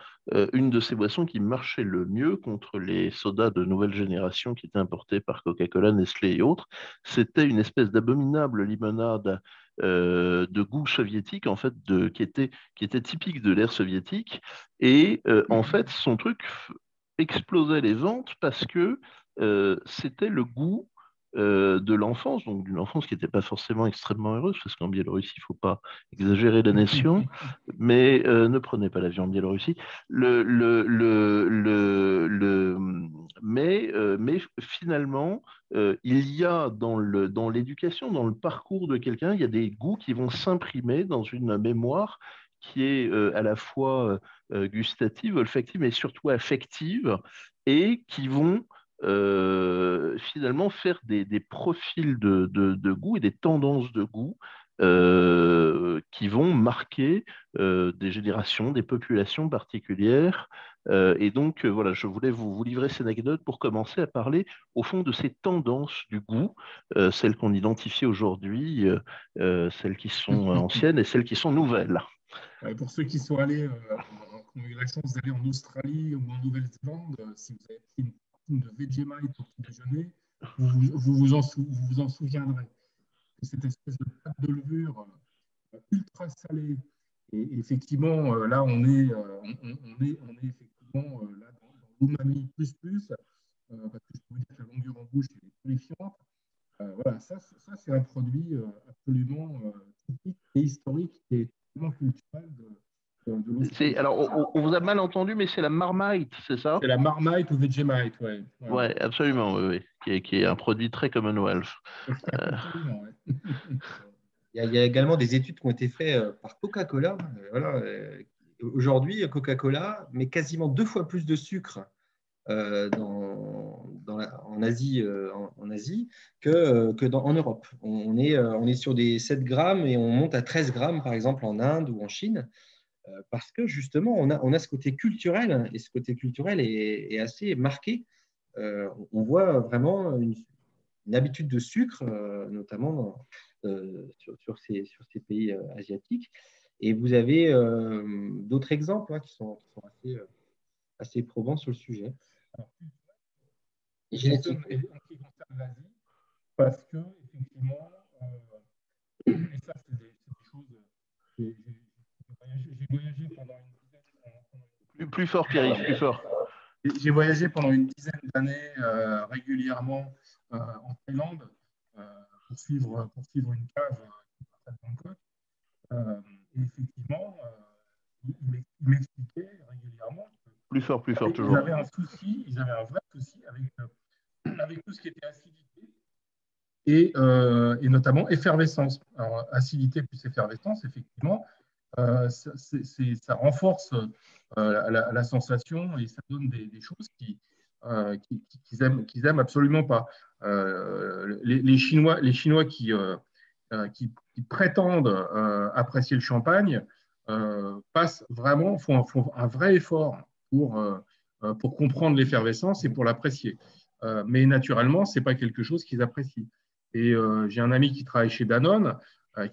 une de ces boissons qui marchait le mieux contre les sodas de nouvelle génération qui étaient importés par Coca-Cola, Nestlé et autres, c'était une espèce d'abominable limonade de goût soviétique, en fait, qui était typique de l'ère soviétique. Et en fait, son truc explosait les ventes parce que c'était le goût de l'enfance, donc d'une enfance qui n'était pas forcément extrêmement heureuse, parce qu'en Biélorussie, il ne faut pas exagérer la nation, mais ne prenez pas l'avion en Biélorussie. Mais finalement, il y a dans l'éducation, dans le parcours de quelqu'un, il y a des goûts qui vont s'imprimer dans une mémoire qui est à la fois gustative, olfactive, mais surtout affective, et qui vont finalement faire des profils de goût et des tendances de goût qui vont marquer des générations, des populations particulières. Et donc, voilà, je voulais vous livrer cette anecdote pour commencer à parler, au fond, de ces tendances du goût, celles qu'on identifie aujourd'hui, celles qui sont anciennes et celles qui sont nouvelles. Pour ceux qui sont allés, qui ont eu la chance d'aller en Australie ou en Nouvelle-Zélande, si vous avez pris une poutine de Vegemite au petit déjeuner, vous vous en souviendrez. Cette espèce de pâte de levure ultra salée. Et effectivement, là, on est effectivement là dans l'umami parce que je peux vous dire que la longueur en bouche est terrifiante. Voilà, ça c'est un produit absolument typique et historique et tellement culturel de l'Australie. Alors, on vous a mal entendu, mais c'est la Marmite, c'est ça? C'est la Marmite ou Vegemite, ouais. Ouais, absolument, oui, oui. Qui est un produit très Commonwealth. Euh, Absolument, ouais. Il y a également des études qui ont été faites par Coca-Cola. Voilà, aujourd'hui, Coca-Cola met quasiment 2 fois plus de sucre en Asie, en Asie en Europe. On est sur des 7 grammes et on monte à 13 grammes, par exemple, en Inde ou en Chine, parce que justement, on a ce côté culturel, et ce côté culturel est assez marqué. On voit vraiment une habitude de sucre, notamment sur ces pays asiatiques. Et vous avez d'autres exemples qui sont assez probants sur le sujet. Alors, Et en génétique. ce qui concerne l'Asie, parce que, effectivement, et ça, c'est des choses. J'ai voyagé pendant une dizaine. plus fort, Pierre, plus fort. J'ai voyagé pendant une dizaine d'années régulièrement en Thaïlande pour suivre une cave qui partait de Bangkok. Et effectivement, il m'expliquait régulièrement Plus fort toujours. ils avaient un vrai souci avec tout ce qui était acidité et notamment effervescence. Alors, acidité plus effervescence, effectivement, ça renforce la sensation et ça donne des choses qu'ils aiment absolument pas. Les Chinois qui prétendent apprécier le champagne font un vrai effort pour comprendre l'effervescence et pour l'apprécier. Mais naturellement, ce n'est pas quelque chose qu'ils apprécient. Et j'ai un ami qui travaille chez Danone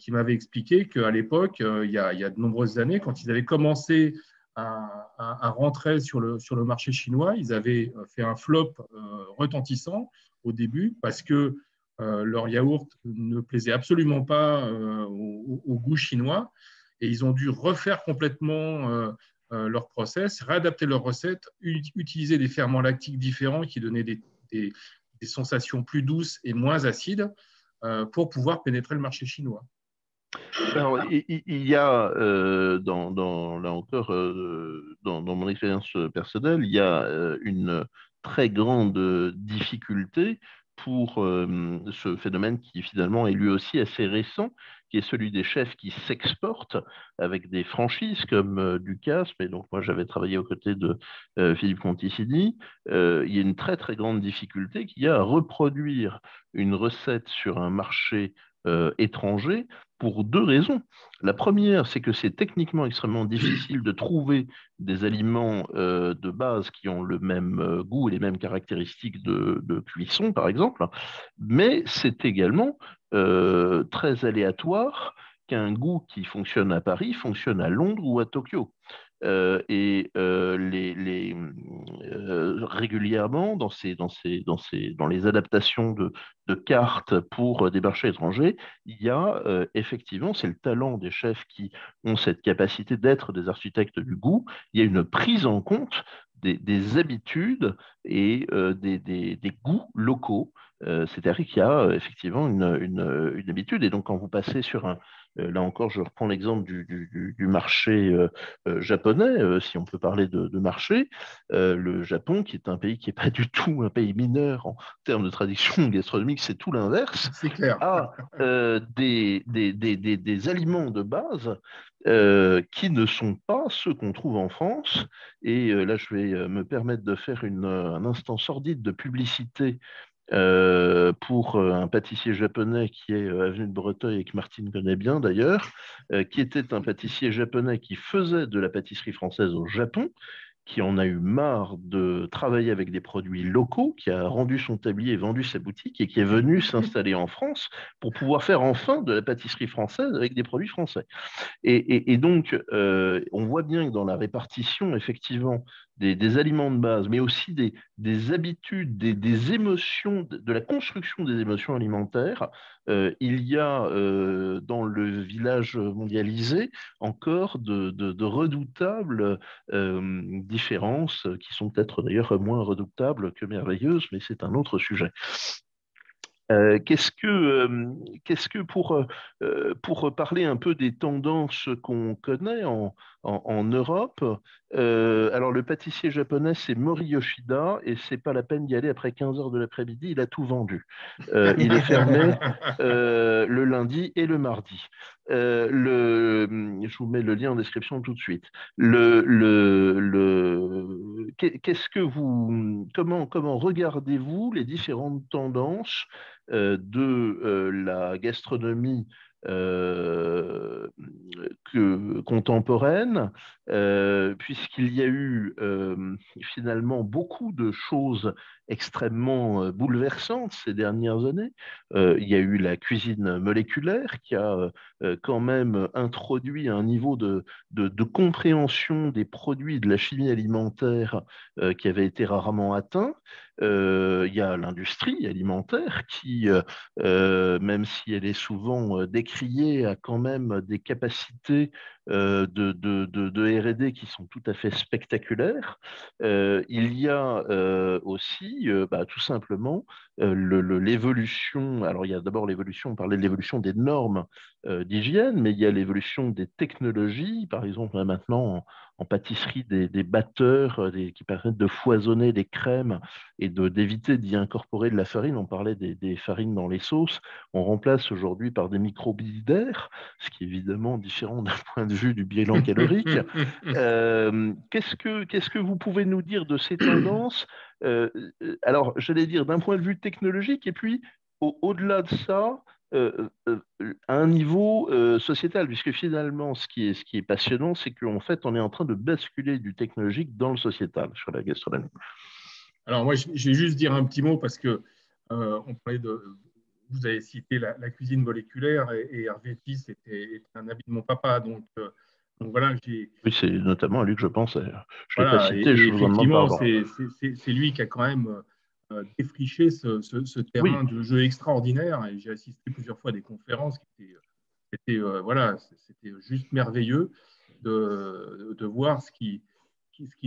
qui m'avait expliqué qu'à l'époque, il y a de nombreuses années, quand ils avaient commencé à rentrer sur le marché chinois, ils avaient fait un flop retentissant au début parce que leur yaourt ne plaisait absolument pas au goût chinois et ils ont dû refaire complètement leur process, réadapter leur recette, utiliser des ferments lactiques différents qui donnaient des sensations plus douces et moins acides pour pouvoir pénétrer le marché chinois. Alors, il y a, là encore, dans mon expérience personnelle, il y a une très grande difficulté pour ce phénomène qui finalement est lui aussi assez récent, qui est celui des chefs qui s'exportent avec des franchises comme Ducasse, mais donc moi j'avais travaillé aux côtés de Philippe Conticini. Il y a une très très grande difficulté qu'il y a à reproduire une recette sur un marché étrangers pour deux raisons. La première, c'est que c'est techniquement extrêmement difficile de trouver des aliments de base qui ont le même goût et les mêmes caractéristiques de cuisson, par exemple, mais c'est également très aléatoire qu'un goût qui fonctionne à Paris fonctionne à Londres ou à Tokyo. Régulièrement, dans les adaptations de cartes pour des marchés étrangers, il y a effectivement, c'est le talent des chefs qui ont cette capacité d'être des architectes du goût, il y a une prise en compte des habitudes et des goûts locaux. C'est-à-dire qu'il y a effectivement une habitude. Et donc, quand vous passez sur là encore, je reprends l'exemple du marché japonais, si on peut parler de marché, le Japon, qui est un pays qui n'est pas du tout un pays mineur en termes de tradition gastronomique, c'est tout l'inverse, C'est clair. a des aliments de base qui ne sont pas ceux qu'on trouve en France. Et là, je vais me permettre de faire un instant sordide de publicité pour un pâtissier japonais qui est avenue de Breteuil et que Martine connaît bien d'ailleurs, qui était un pâtissier japonais qui faisait de la pâtisserie française au Japon, qui en a eu marre de travailler avec des produits locaux, qui a rendu son tablier et vendu sa boutique et qui est venu s'installer en France pour pouvoir faire enfin de la pâtisserie française avec des produits français. Et donc, on voit bien que dans la répartition, effectivement, des aliments de base, mais aussi des habitudes, des émotions, de la construction des émotions alimentaires, il y a dans le village mondialisé encore de redoutables différences qui sont peut-être d'ailleurs moins redoutables que merveilleuses, mais c'est un autre sujet. Qu'est-ce que pour parler un peu des tendances qu'on connaît en Europe, alors le pâtissier japonais c'est Mori Yoshida et c'est pas la peine d'y aller après 15 heures de l'après-midi, il a tout vendu. Il est fermé le lundi et le mardi. Je vous mets le lien en description tout de suite. Qu'est-ce que comment regardez-vous les différentes tendances de la gastronomie euh, contemporaine, puisqu'il y a eu finalement beaucoup de choses extrêmement bouleversantes ces dernières années. Il y a eu la cuisine moléculaire qui a quand même introduit un niveau de compréhension des produits de la chimie alimentaire qui avait été rarement atteint. Il y a l'industrie alimentaire qui, même si elle est souvent décriée, a quand même des capacités de R&D qui sont tout à fait spectaculaires. Il y a aussi tout simplement l'évolution. Alors il y a d'abord l'évolution, on parlait de l'évolution des normes d'hygiène, mais il y a l'évolution des technologies. Par exemple, là, maintenant, en pâtisserie, des batteurs qui permettent de foisonner les crèmes et d'éviter d'y incorporer de la farine. On parlait des farines dans les sauces. On remplace aujourd'hui par des microbilidaires, ce qui est évidemment différent d'un point de vue du bilan calorique. Qu'est-ce que vous pouvez nous dire de ces tendances? Alors, j'allais dire d'un point de vue technologique, et puis au-delà de ça, à un niveau sociétal, puisque finalement, ce qui est passionnant, c'est qu'en fait, on est en train de basculer du technologique dans le sociétal sur la gastronomie. Alors moi, je vais juste dire un petit mot parce que on parlait vous avez cité la cuisine moléculaire et Hervé Pisse était un ami de mon papa, donc voilà, Oui, c'est notamment à lui que je pensais. Je ne l'ai pas voilà, cité, et je vous en demande effectivement, pardon. c'est lui qui a quand même défriché ce Oui, terrain de jeu extraordinaire. Et j'ai assisté plusieurs fois à des conférences voilà, c'était juste merveilleux de voir ce qu'il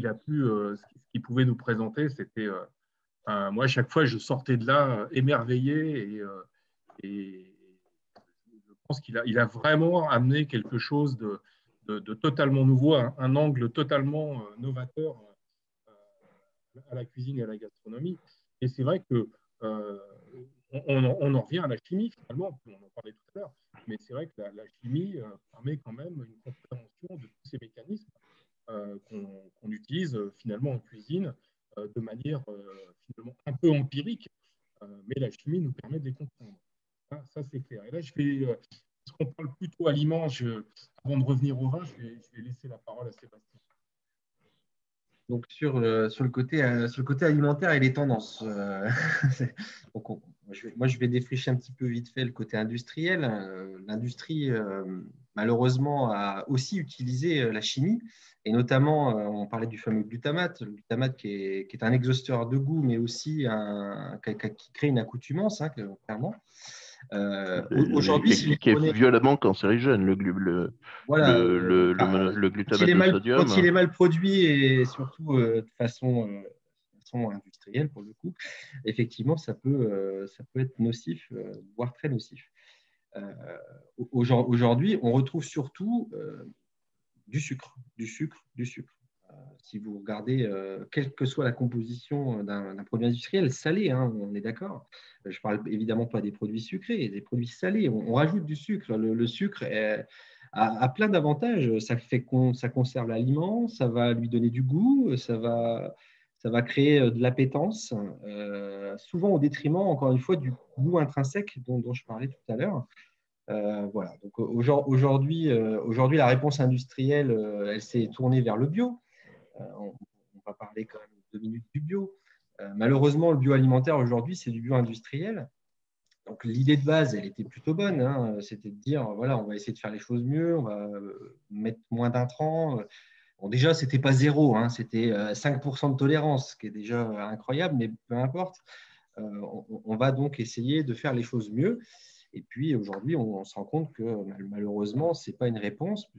a pu, ce qu'il pouvait nous présenter. Moi, à chaque fois, je sortais de là émerveillé et je pense il a vraiment amené quelque chose de totalement nouveau, un angle totalement novateur à la cuisine et à la gastronomie. Et c'est vrai que euh, on en revient à la chimie finalement, on en parlait tout à l'heure, mais c'est vrai que la chimie permet quand même une compréhension de tous ces mécanismes qu'on utilise finalement en cuisine de manière finalement un peu empirique, mais la chimie nous permet de les comprendre. Ça c'est clair. Et là, je vais, parce qu'on parle plutôt aliments, avant de revenir au vin, je vais laisser la parole à Sébastien. Donc sur le côté alimentaire et les tendances. Donc moi, je vais défricher un petit peu vite fait le côté industriel. L'industrie, malheureusement, a aussi utilisé la chimie. Et notamment, on parlait du fameux glutamate. Le glutamate qui est un exhausteur de goût, mais aussi qui crée une accoutumance, hein, clairement. Aujourd'hui, si vous Qui est prenez… violemment cancérigène, Voilà, le glutamate de quand il sodium. est mal produit et surtout de façon industrielle pour le coup, effectivement, ça peut être nocif, voire très nocif. Euh, Aujourd'hui, on retrouve surtout du sucre, du sucre, du sucre. Si vous regardez, quelle que soit la composition d'un produit industriel, salé, hein, on est d'accord. Je ne parle évidemment pas des produits sucrés, des produits salés. On rajoute du sucre. Le sucre a plein d'avantages. Ça conserve l'aliment, ça va lui donner du goût, ça va créer de l'appétence, souvent au détriment, encore une fois, du goût intrinsèque dont je parlais tout à l'heure. Voilà. Donc aujourd'hui, la réponse industrielle, elle s'est tournée vers le bio. On va parler quand même 2 minutes du bio. Malheureusement, le bioalimentaire aujourd'hui, c'est du bio industriel. Donc l'idée de base, elle était plutôt bonne, hein. C'était de dire, voilà, on va essayer de faire les choses mieux, on va mettre moins d'intrants. Bon, déjà, c'était pas zéro, hein, c'était 5% de tolérance, ce qui est déjà incroyable, mais peu importe. On va donc essayer de faire les choses mieux. Et puis aujourd'hui, on se rend compte que malheureusement, ce n'est pas une réponse,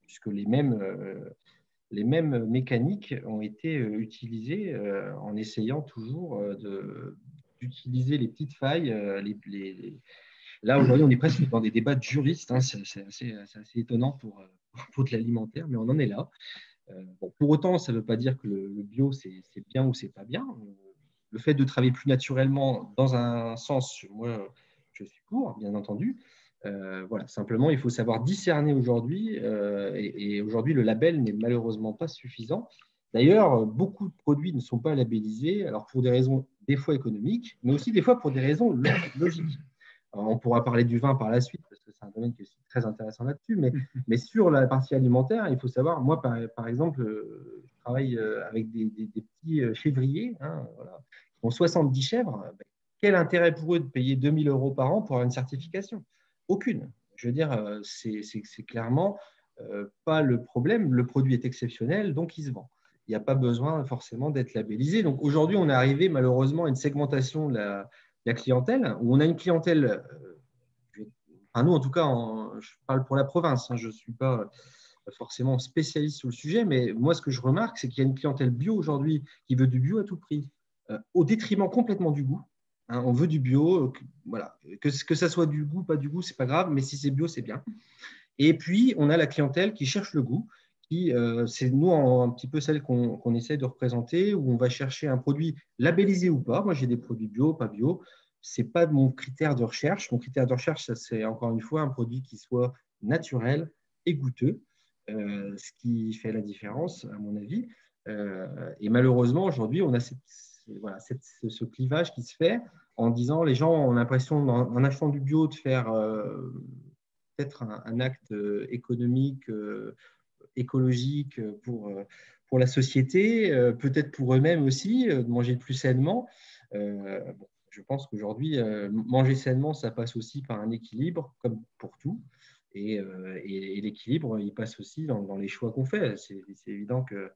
puisque les mêmes mécaniques ont été utilisées en essayant toujours d'utiliser les petites failles. Là, aujourd'hui, on est presque dans des débats de juristes, hein. C'est assez étonnant pour de l'alimentaire, mais on en est là. Bon, pour autant, ça ne veut pas dire que le bio, c'est bien ou c'est pas bien. Le fait de travailler plus naturellement, dans un sens, moi, je suis pour, bien entendu. Voilà, simplement, il faut savoir discerner aujourd'hui. Et aujourd'hui, le label n'est malheureusement pas suffisant. D'ailleurs, beaucoup de produits ne sont pas labellisés, alors pour des raisons des fois économiques, mais aussi des fois pour des raisons logiques. Alors, on pourra parler du vin par la suite, parce que c'est un domaine qui est aussi très intéressant là-dessus. Mais sur la partie alimentaire, il faut savoir, moi, par exemple, je travaille avec des petits chèvriers, hein, voilà, qui ont 70 chèvres. Quel intérêt pour eux de payer 2 000 € par an pour avoir une certification? Aucune. Je veux dire, c'est clairement pas le problème. Le produit est exceptionnel, donc il se vend. Il n'y a pas besoin forcément d'être labellisé. Donc aujourd'hui, on est arrivé malheureusement à une segmentation de la clientèle, où on a une clientèle, enfin nous en tout cas, je parle pour la province, hein, je ne suis pas forcément spécialiste sur le sujet, mais moi ce que je remarque, c'est qu'il y a une clientèle bio aujourd'hui qui veut du bio à tout prix, au détriment complètement du goût. Hein, on veut du bio, voilà. Que ça soit du goût, pas du goût, c'est pas grave, mais si c'est bio, c'est bien. Et puis, on a la clientèle qui cherche le goût, c'est nous un petit peu celle qu'on essaie de représenter, où on va chercher un produit labellisé ou pas. Moi, j'ai des produits bio, pas bio. Ce n'est pas mon critère de recherche. Mon critère de recherche, c'est encore une fois un produit qui soit naturel et goûteux, ce qui fait la différence, à mon avis. Et malheureusement, aujourd'hui, on a ce clivage qui se fait en disant les gens ont l'impression, en achetant du bio, de faire peut-être un acte économique, écologique pour la société, peut-être pour eux-mêmes aussi, de manger plus sainement. Bon, je pense qu'aujourd'hui, manger sainement, ça passe aussi par un équilibre, comme pour tout. Et l'équilibre, il passe aussi dans les choix qu'on fait. C'est évident que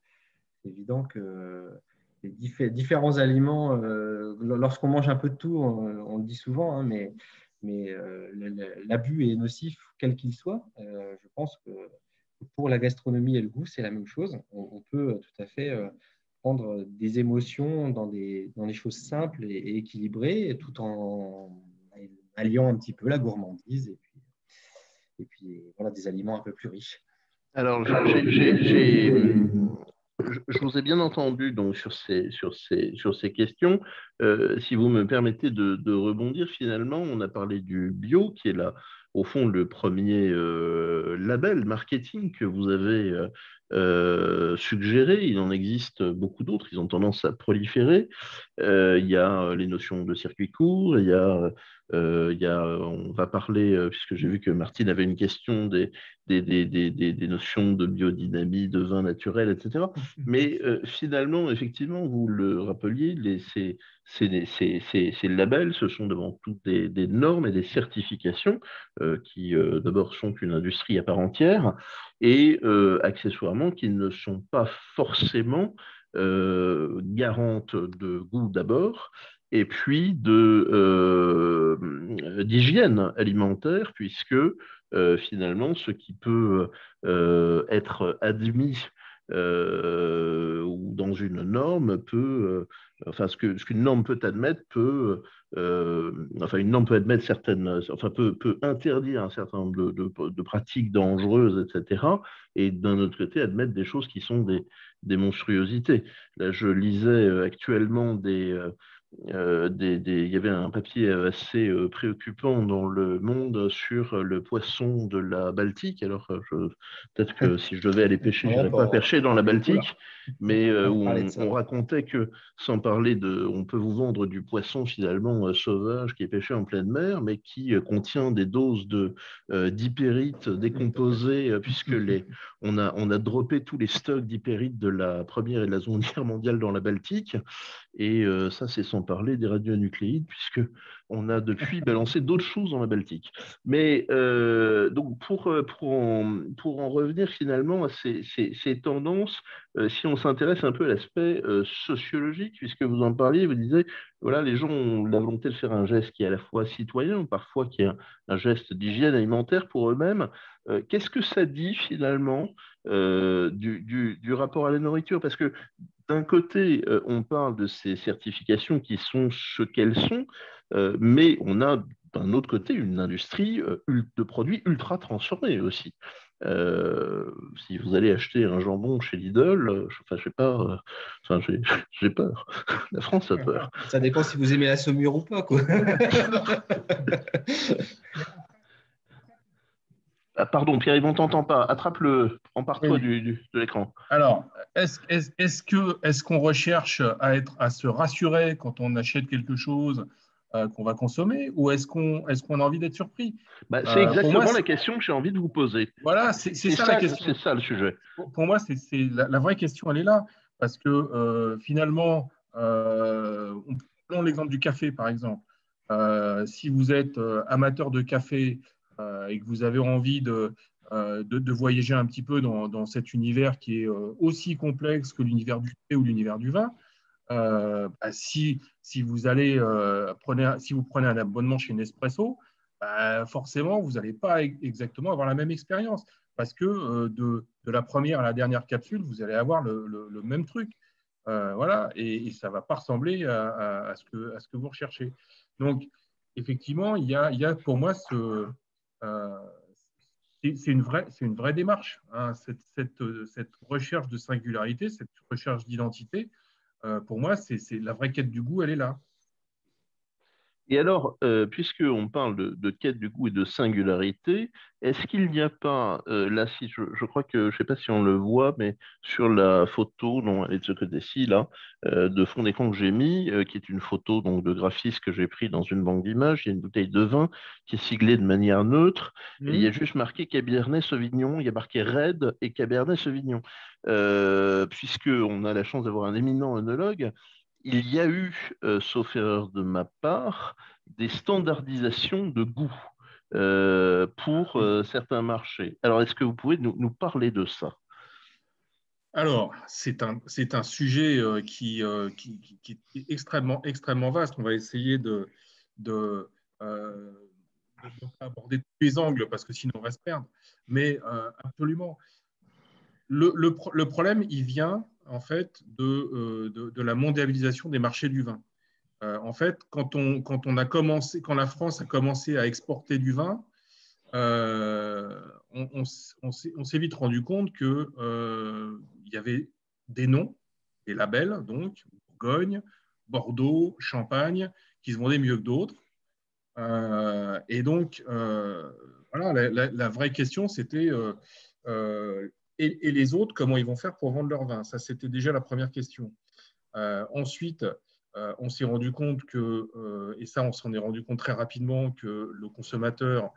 les différents aliments, lorsqu'on mange un peu de tout, on le dit souvent, hein, mais l'abus est nocif, quel qu'il soit. Je pense que pour la gastronomie et le goût, c'est la même chose. On peut tout à fait prendre des émotions dans des choses simples et équilibrées, tout en alliant un petit peu la gourmandise et puis voilà, des aliments un peu plus riches. Alors, je vous ai bien entendu donc sur ces questions. Si vous me permettez de rebondir, finalement, on a parlé du bio, qui est là, au fond, le premier label marketing que vous avez suggéré. Il en existe beaucoup d'autres, ils ont tendance à proliférer. Il y a les notions de circuit court, il y a On va parler, puisque j'ai vu que Martine avait une question des notions de biodynamie, de vin naturel, etc. Mais finalement, effectivement, vous le rappeliez, ces labels, ce sont devant tout des normes et des certifications qui, d'abord, sont une industrie à part entière et, accessoirement, qui ne sont pas forcément garantes de goût d'abord et puis d'hygiène alimentaire, puisque finalement, ce qui peut être admis ou dans une norme enfin, ce qu'une norme peut admettre enfin, une norme peut admettre enfin, peut interdire un certain nombre de pratiques dangereuses, etc. Et d'un autre côté, admettre des choses qui sont des monstruosités. Là, je lisais actuellement il y avait un papier assez préoccupant dans Le Monde sur le poisson de la Baltique. Alors, peut-être que si je devais aller pêcher, je n'irais pas pêcher dans la Baltique, mais où on racontait que, sans parler on peut vous vendre du poisson finalement sauvage qui est pêché en pleine mer, mais qui contient des doses d'hypérite décomposées, puisque on a droppé tous les stocks d'hypérite de la Première et de la Seconde Guerre mondiale dans la Baltique. Et ça, c'est sans parler des radionucléides, puisqu'on a depuis balancé d'autres choses dans la Baltique. Mais donc, pour en revenir finalement à ces tendances, si on s'intéresse un peu à l'aspect sociologique, puisque vous en parliez, vous disiez, voilà, les gens ont la volonté de faire un geste qui est à la fois citoyen, parfois qui est un geste d'hygiène alimentaire pour eux-mêmes. Qu'est-ce que ça dit finalement du rapport à la nourriture? Parce que d'un côté, on parle de ces certifications qui sont ce qu'elles sont, mais on a d'un autre côté une industrie de produits ultra transformés aussi. Si vous allez acheter un jambon chez Lidl, enfin, je sais pas, enfin, j'ai peur. La France a peur. Ça dépend si vous aimez la saumure ou pas, quoi. Ah, pardon, Pierre-Yves, on t'entend pas. Attrape-le, empare-toi Oui. de l'écran. Alors, est-ce qu'on recherche à se rassurer quand on achète quelque chose qu'on va consommer, ou est-ce qu'on a envie d'être surpris? Bah, c'est Pour moi, exactement la question que j'ai envie de vous poser. voilà, c'est ça la question. C'est ça le sujet. Pour moi, la vraie question, elle est là. Parce que finalement, prenons l'exemple du café, par exemple. Si vous êtes amateur de café et que vous avez envie de voyager un petit peu dans cet univers qui est aussi complexe que l'univers du thé ou l'univers du vin, si vous prenez un abonnement chez Nespresso, forcément, vous n'allez pas exactement avoir la même expérience. Parce que de la première à la dernière capsule, vous allez avoir le même truc. Voilà, et ça ne va pas ressembler à ce que vous recherchez. Donc, effectivement, il y a pour moi c'est une vraie démarche, hein, cette recherche de singularité, cette recherche d'identité. Pour moi, c'est la vraie quête du goût, elle est là. Et alors, puisqu'on parle de quête du goût et de singularité, est-ce qu'il n'y a pas, là, si je crois que, je ne sais pas si on le voit, mais sur la photo, non, elle est de ce côté-ci, là, de fond d'écran que j'ai mis, qui est une photo donc, de graphiste que j'ai pris dans une banque d'images, il y a une bouteille de vin qui est siglée de manière neutre, et il y a juste marqué Cabernet Sauvignon, il y a marqué Red et Cabernet Sauvignon. Puisqu'on a la chance d'avoir un éminent œnologue, il y a eu, sauf erreur de ma part, des standardisations de goût pour certains marchés. Alors, est-ce que vous pouvez nous parler de ça? Alors, c'est un sujet qui est extrêmement vaste. On va essayer de, euh, de ne pas aborder tous les angles parce que sinon on va se perdre. Mais absolument. Le problème, il vient en fait de la mondialisation des marchés du vin. En fait, quand la France a commencé à exporter du vin, on s'est vite rendu compte qu'il y avait des noms, des labels, donc Bourgogne, Bordeaux, Champagne, qui se vendaient mieux que d'autres. Et donc, voilà, la vraie question, c'était et les autres, comment ils vont faire pour vendre leur vin? Ça, c'était déjà la première question. Ensuite, On s'est rendu compte que, et ça on s'en est rendu compte très rapidement, que le consommateur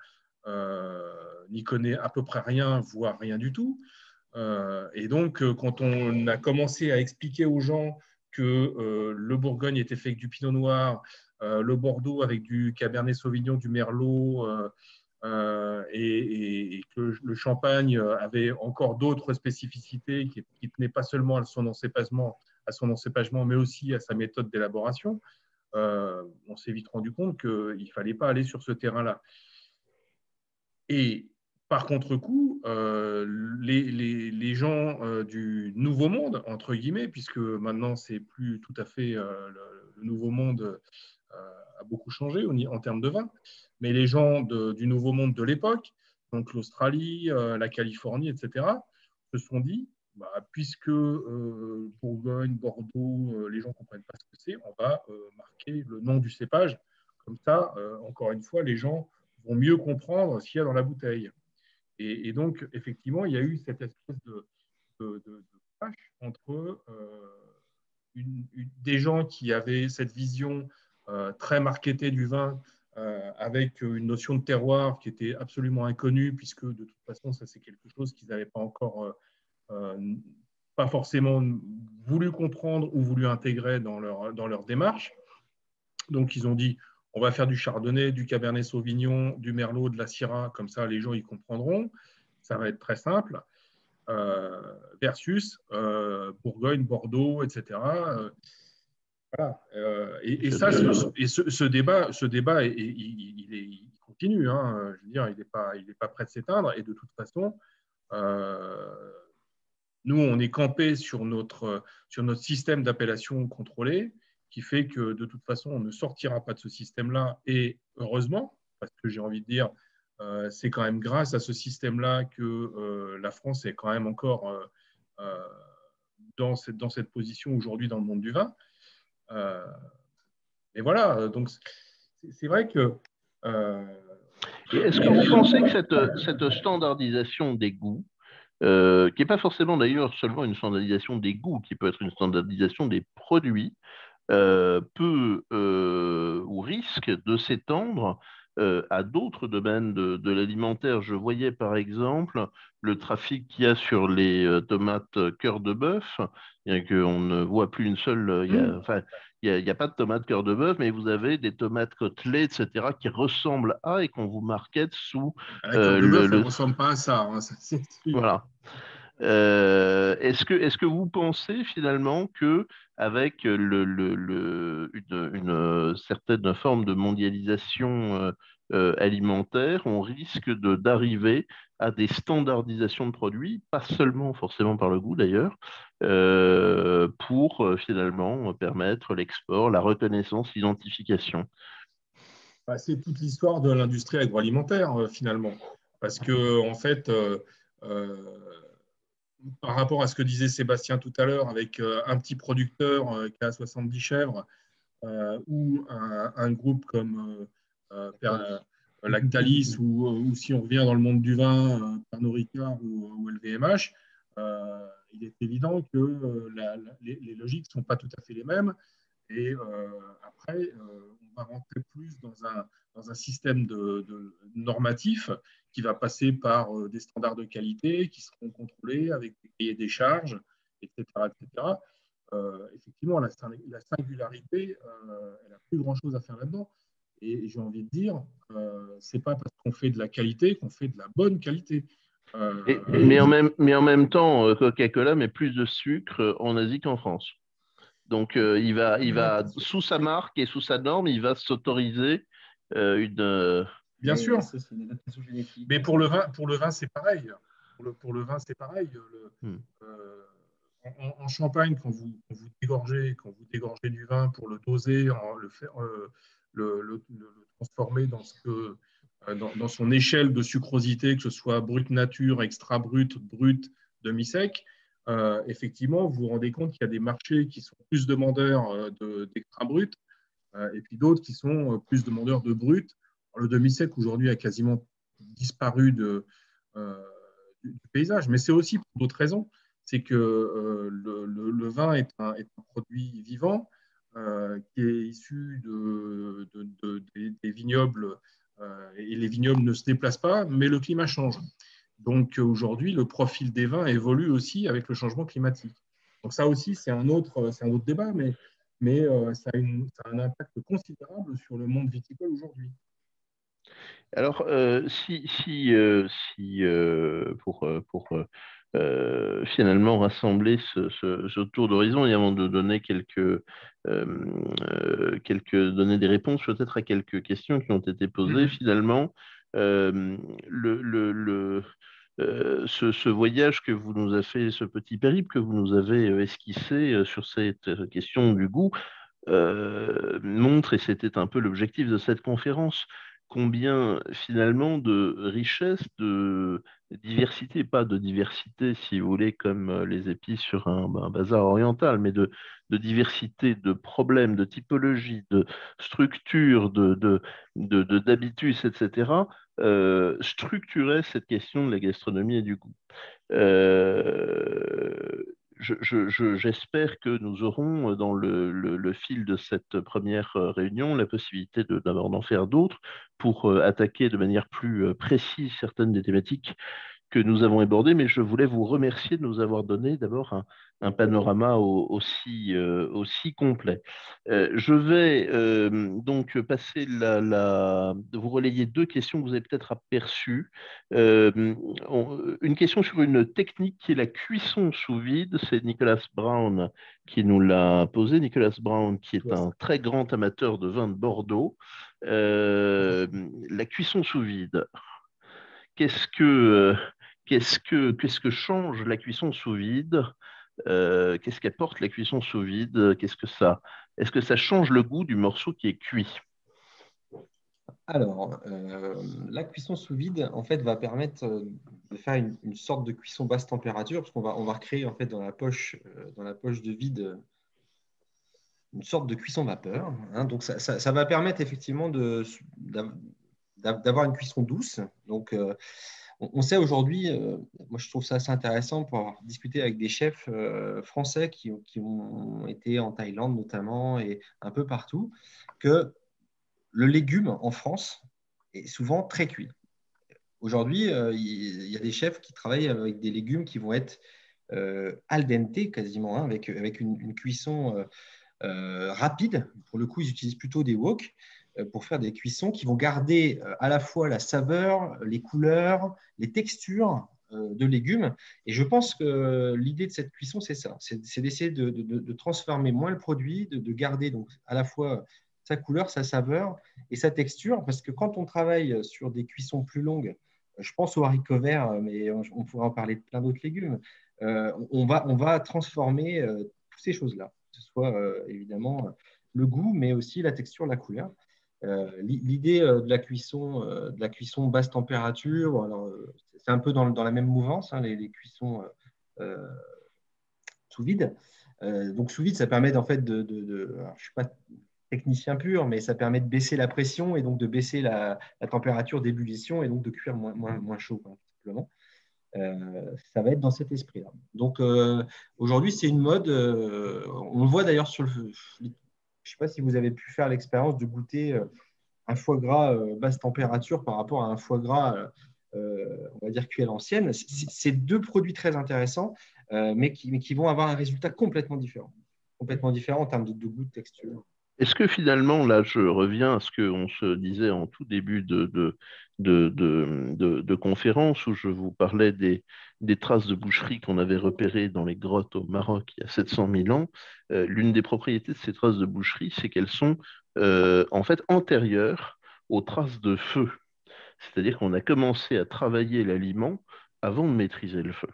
n'y connaît à peu près rien, voire rien du tout. Et donc, quand on a commencé à expliquer aux gens que le Bourgogne était fait avec du Pinot Noir, le Bordeaux avec du Cabernet Sauvignon, du Merlot, et que le Champagne avait encore d'autres spécificités qui ne tenaient pas seulement à son encépagement, mais aussi à sa méthode d'élaboration, on s'est vite rendu compte qu'il ne fallait pas aller sur ce terrain-là. Et par contre-coup, les gens du Nouveau Monde, entre guillemets, puisque maintenant, c'est plus tout à fait le Nouveau Monde a beaucoup changé en termes de vin, mais les gens du Nouveau Monde de l'époque, donc l'Australie, la Californie, etc., se sont dit, bah, puisque Bourgogne, Bordeaux, les gens ne comprennent pas ce que c'est, on va marquer le nom du cépage. Comme ça, encore une fois, les gens vont mieux comprendre ce qu'il y a dans la bouteille. Et donc, effectivement, il y a eu cette espèce de clash entre des gens qui avaient cette vision très marketée du vin, avec une notion de terroir qui était absolument inconnue, puisque de toute façon, ça c'est quelque chose qu'ils n'avaient pas encore, pas forcément voulu comprendre ou voulu intégrer dans leur démarche. Donc, ils ont dit, on va faire du Chardonnay, du Cabernet Sauvignon, du Merlot, de la Syrah, comme ça les gens ils comprendront. Ça va être très simple. Versus Bourgogne, Bordeaux, etc. Voilà. Et ça, ce débat, il continue. Hein. Je veux dire, il n'est pas prêt de s'éteindre. Et de toute façon, nous, on est campé sur notre système d'appellation contrôlée, qui fait que de toute façon, on ne sortira pas de ce système-là. Et heureusement, parce que j'ai envie de dire, c'est quand même grâce à ce système-là que la France est quand même encore dans cette position aujourd'hui dans le monde du vin. Et voilà, donc c'est vrai que... Est-ce que vous pensez que cette standardisation des goûts, qui n'est pas forcément d'ailleurs seulement une standardisation des goûts, qui peut être une standardisation des produits, peut ou risque de s'étendre à d'autres domaines de l'alimentaire? Je voyais par exemple le trafic qu'il y a sur les tomates cœur de bœuf, bien qu'on ne voit plus une seule. Enfin, il y a pas de tomates cœur de bœuf, mais vous avez des tomates côtelées, etc., qui ressemblent à et qu'on vous market sous la cœur de bœuf, elle ne le. ressemble pas à ça, hein, ça c'est sûr. Voilà. Est-ce que vous pensez finalement que avec une certaine forme de mondialisation alimentaire, on risque d'arriver à des standardisations de produits, pas seulement forcément par le goût d'ailleurs, pour finalement permettre l'export, la reconnaissance, l'identification? Bah, c'est toute l'histoire de l'industrie agroalimentaire, finalement. Parce que, en fait, par rapport à ce que disait Sébastien tout à l'heure, avec un petit producteur qui a 70 chèvres, ou un groupe comme Lactalis, ou si on revient dans le monde du vin, Pernod Ricard ou LVMH, il est évident que les logiques ne sont pas tout à fait les mêmes. Et après, on va rentrer plus dans un système de normatif qui va passer par des standards de qualité qui seront contrôlés avec des cahiers des charges, etc. etc. Effectivement, la singularité, elle n'a plus grand-chose à faire là-dedans. Et j'ai envie de dire, c'est pas parce qu'on fait de la qualité qu'on fait de la bonne qualité. Mais en même temps, Coca-Cola met plus de sucre en Asie qu'en France. Donc, il va, sous sa marque et sous sa norme, il va s'autoriser une. Bien sûr. Ça, c'est une adaptation génétique. Mais pour le vin, c'est pareil. Pour le vin, c'est pareil. En Champagne, quand vous dégorgez du vin pour le doser, le transformer dans son échelle de sucrosité, que ce soit brut nature, extra brut, brut, demi-sec, effectivement, vous vous rendez compte qu'il y a des marchés qui sont plus demandeurs d'extra brut, et puis d'autres qui sont plus demandeurs de brut. Le demi-sec, aujourd'hui, a quasiment disparu du paysage, mais c'est aussi pour d'autres raisons. C'est que le vin est un produit vivant qui est issu des vignobles, et les vignobles ne se déplacent pas, mais le climat change. Donc aujourd'hui, le profil des vins évolue aussi avec le changement climatique. Donc ça aussi, c'est un autre débat, mais ça a un impact considérable sur le monde viticole aujourd'hui. Alors, finalement rassembler ce tour d'horizon et avant de donner donner des réponses peut-être à quelques questions qui ont été posées, finalement, euh, ce voyage que vous nous avez fait, ce petit périple que vous nous avez esquissé sur cette question du goût, montre, et c'était un peu l'objectif de cette conférence, combien finalement de richesse, de diversité, pas de diversité si vous voulez comme les épices sur un bazar oriental, mais de diversité de problèmes, de typologie, de structure, d'habitus, etc., structurait cette question de la gastronomie et du goût. Euh, J'espère que nous aurons dans le fil de cette première réunion la possibilité d'abord d'en faire d'autres pour attaquer de manière plus précise certaines des thématiques que nous avons abordées, mais je voulais vous remercier de nous avoir donné d'abord un panorama aussi complet. Je vais donc passer de vous relayer deux questions que vous avez peut-être aperçues. Une question sur une technique qui est la cuisson sous vide, c'est Nicolas Brown qui nous l'a posée. Nicolas Brown, qui est un très grand amateur de vin de Bordeaux. La cuisson sous vide. Qu'est-ce que, euh, qu'est-ce que change la cuisson sous vide? Qu'est-ce qu'apporte la cuisson sous vide? Est-ce que ça change le goût du morceau qui est cuit? Alors, la cuisson sous vide, en fait, va permettre de faire une sorte de cuisson basse température, parce qu'on va recréer en fait dans la poche de vide une sorte de cuisson vapeur. Hein. Donc, ça va permettre effectivement d'avoir une cuisson douce. Donc, on sait aujourd'hui, moi je trouve ça assez intéressant pour avoir discuté avec des chefs français qui ont été en Thaïlande notamment et un peu partout, que le légume en France est souvent très cuit. Aujourd'hui, il y a des chefs qui travaillent avec des légumes qui vont être al dente quasiment, hein, avec une cuisson rapide. Pour le coup, ils utilisent plutôt des wok pour faire des cuissons qui vont garder à la fois la saveur, les couleurs, les textures de légumes. Et je pense que l'idée de cette cuisson, c'est ça, c'est d'essayer de transformer moins le produit, de garder donc à la fois sa couleur, sa saveur et sa texture, parce que quand on travaille sur des cuissons plus longues, je pense aux haricots verts, mais on pourrait en parler de plein d'autres légumes, on va transformer toutes ces choses-là, que ce soit évidemment le goût, mais aussi la texture, la couleur. L'idée de la cuisson basse température, alors, c'est un peu dans la même mouvance, hein, les cuissons euh, sous vide. Donc sous vide, ça permet en fait alors, je suis pas technicien pur, mais ça permet de baisser la pression et donc de baisser la température d'ébullition et donc de cuire moins chaud, quoi, tout simplement. Ça va être dans cet esprit-là. Donc aujourd'hui, c'est une mode. On le voit d'ailleurs sur le. Je ne sais pas si vous avez pu faire l'expérience de goûter un foie gras basse température par rapport à un foie gras, on va dire cuit à l'ancienne. C'est deux produits très intéressants, mais qui vont avoir un résultat complètement différent en termes de goût, de texture. Est-ce que finalement, là, je reviens à ce qu'on se disait en tout début de conférence, où je vous parlais des traces de boucherie qu'on avait repérées dans les grottes au Maroc il y a 700 000 ans. L'une des propriétés de ces traces de boucherie, c'est qu'elles sont en fait antérieures aux traces de feu. C'est-à-dire qu'on a commencé à travailler l'aliment avant de maîtriser le feu.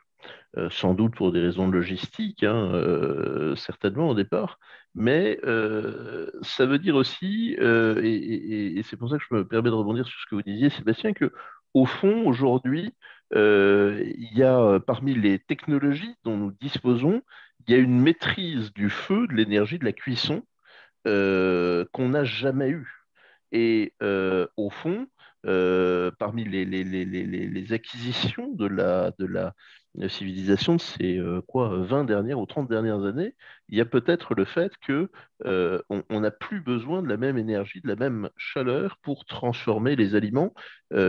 Sans doute pour des raisons logistiques, hein, certainement au départ, mais ça veut dire aussi, et c'est pour ça que je me permets de rebondir sur ce que vous disiez, Sébastien, que au fond, aujourd'hui, il y a parmi les technologies dont nous disposons, il y a une maîtrise du feu, de l'énergie, de la cuisson qu'on n'a jamais eue. Et au fond, parmi les acquisitions de la civilisation de ces 20 dernières ou 30 dernières années, il y a peut-être le fait que on n'a plus besoin de la même énergie, de la même chaleur pour transformer les aliments,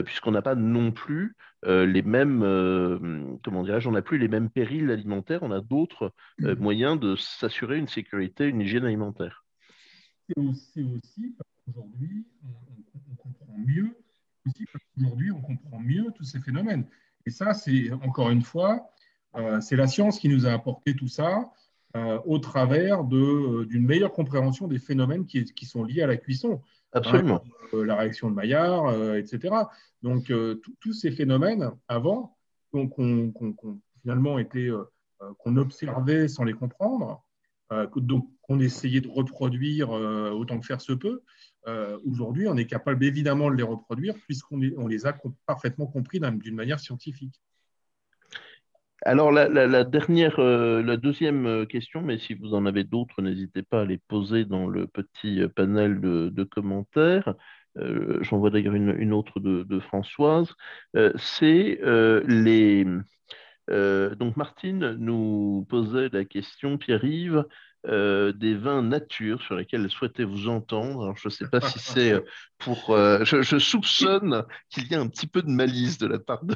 puisqu'on n'a pas non plus les mêmes, comment dirais-je, on n'a plus les mêmes périls alimentaires, on a d'autres moyens de s'assurer une sécurité, une hygiène alimentaire. C'est aussi parce qu'aujourd'hui, on comprend mieux, aussi parce qu'aujourd'hui, on comprend mieux tous ces phénomènes. Et ça, c'est encore une fois, c'est la science qui nous a apporté tout ça au travers d'une meilleure compréhension des phénomènes qui sont liés à la cuisson, hein, Absolument. comme la réaction de Maillard, etc. Donc, tous ces phénomènes avant, finalement qu'on observait sans les comprendre, donc qu'on essayait de reproduire autant que faire se peut. Aujourd'hui, on est capable évidemment de les reproduire puisqu'on les a parfaitement compris d'une manière scientifique. Alors, la deuxième question, mais si vous en avez d'autres, n'hésitez pas à les poser dans le petit panel de commentaires. J'en vois d'ailleurs une autre de Françoise. C'est donc, Martine nous posait la question, Pierre-Yves, des vins nature sur lesquels elle souhaitait vous entendre. Alors, je ne sais pas si c'est je soupçonne qu'il y a un petit peu de malice de la part de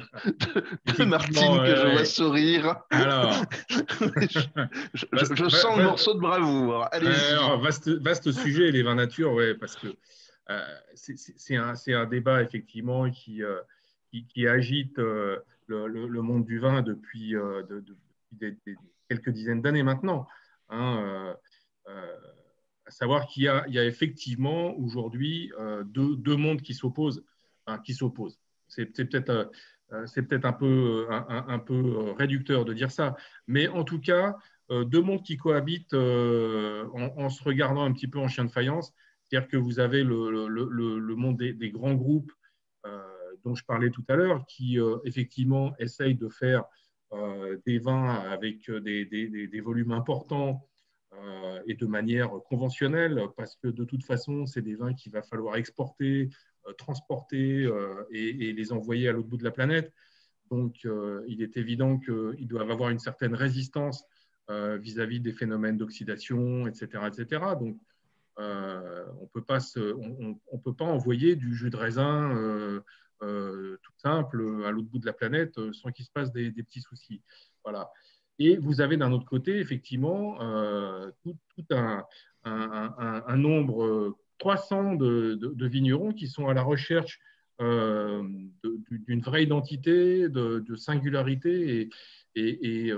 Martine que je vois sourire. Alors, je sens le morceau de bravoure. Allez-y. Vaste sujet, les vins nature, ouais, parce que c'est un débat effectivement qui agite le monde du vin depuis, quelques dizaines d'années maintenant. Hein, à savoir qu'il y a effectivement aujourd'hui deux mondes qui s'opposent. Hein, qui s'opposent. C'est peut-être un peu réducteur de dire ça, mais en tout cas, deux mondes qui cohabitent en se regardant un petit peu en chien de faïence. C'est-à-dire que vous avez le monde des grands groupes dont je parlais tout à l'heure, qui effectivement essayent de faire des vins avec des volumes importants et de manière conventionnelle, parce que de toute façon, c'est des vins qu'il va falloir exporter, transporter et les envoyer à l'autre bout de la planète. Donc, il est évident qu'ils doivent avoir une certaine résistance vis-à-vis des phénomènes d'oxydation, etc., etc. Donc, on ne peut pas envoyer du jus de raisin tout simple à l'autre bout de la planète sans qu'il se passe des petits soucis. Voilà. Et vous avez d'un autre côté, effectivement, tout un nombre croissant de vignerons qui sont à la recherche d'une vraie identité, de singularité, et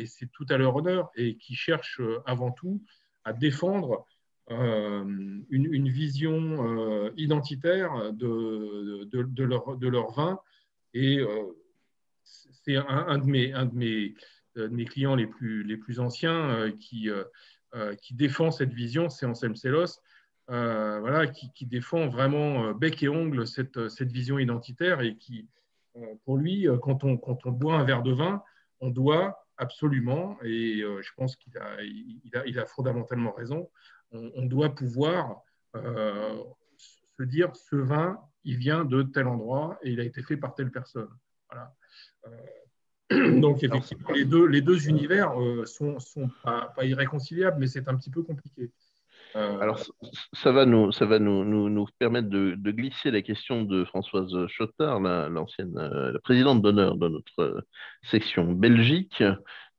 c'est tout à leur honneur, et qui cherchent avant tout à défendre une vision identitaire de leur vin. Et c'est un de mes clients les plus anciens qui défend cette vision, c'est Anselme Sélos, voilà, qui défend vraiment bec et ongle cette vision identitaire et qui, pour lui, quand on boit un verre de vin, on doit absolument, et je pense qu'il a fondamentalement raison, on doit pouvoir se dire ce vin, il vient de tel endroit et il a été fait par telle personne. Voilà. Donc, effectivement, les deux univers sont pas irréconciliables, mais c'est un petit peu compliqué. Alors, ça va nous permettre de glisser la question de Françoise Chottard, la présidente d'honneur de notre section Belgique,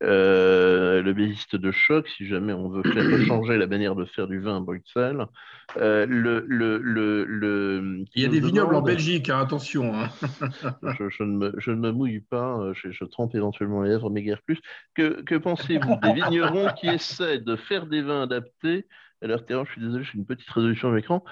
le bésiste de choc, si jamais on veut changer la manière de faire du vin à Bruxelles. Il y a des vignobles en Belgique, hein, attention. Hein. Je ne me mouille pas, je trempe éventuellement les lèvres, mais guère plus. Que pensez-vous des vignerons qui essaient de faire des vins adaptés à leur terroir? Je suis désolé, j'ai une petite résolution à l'écran,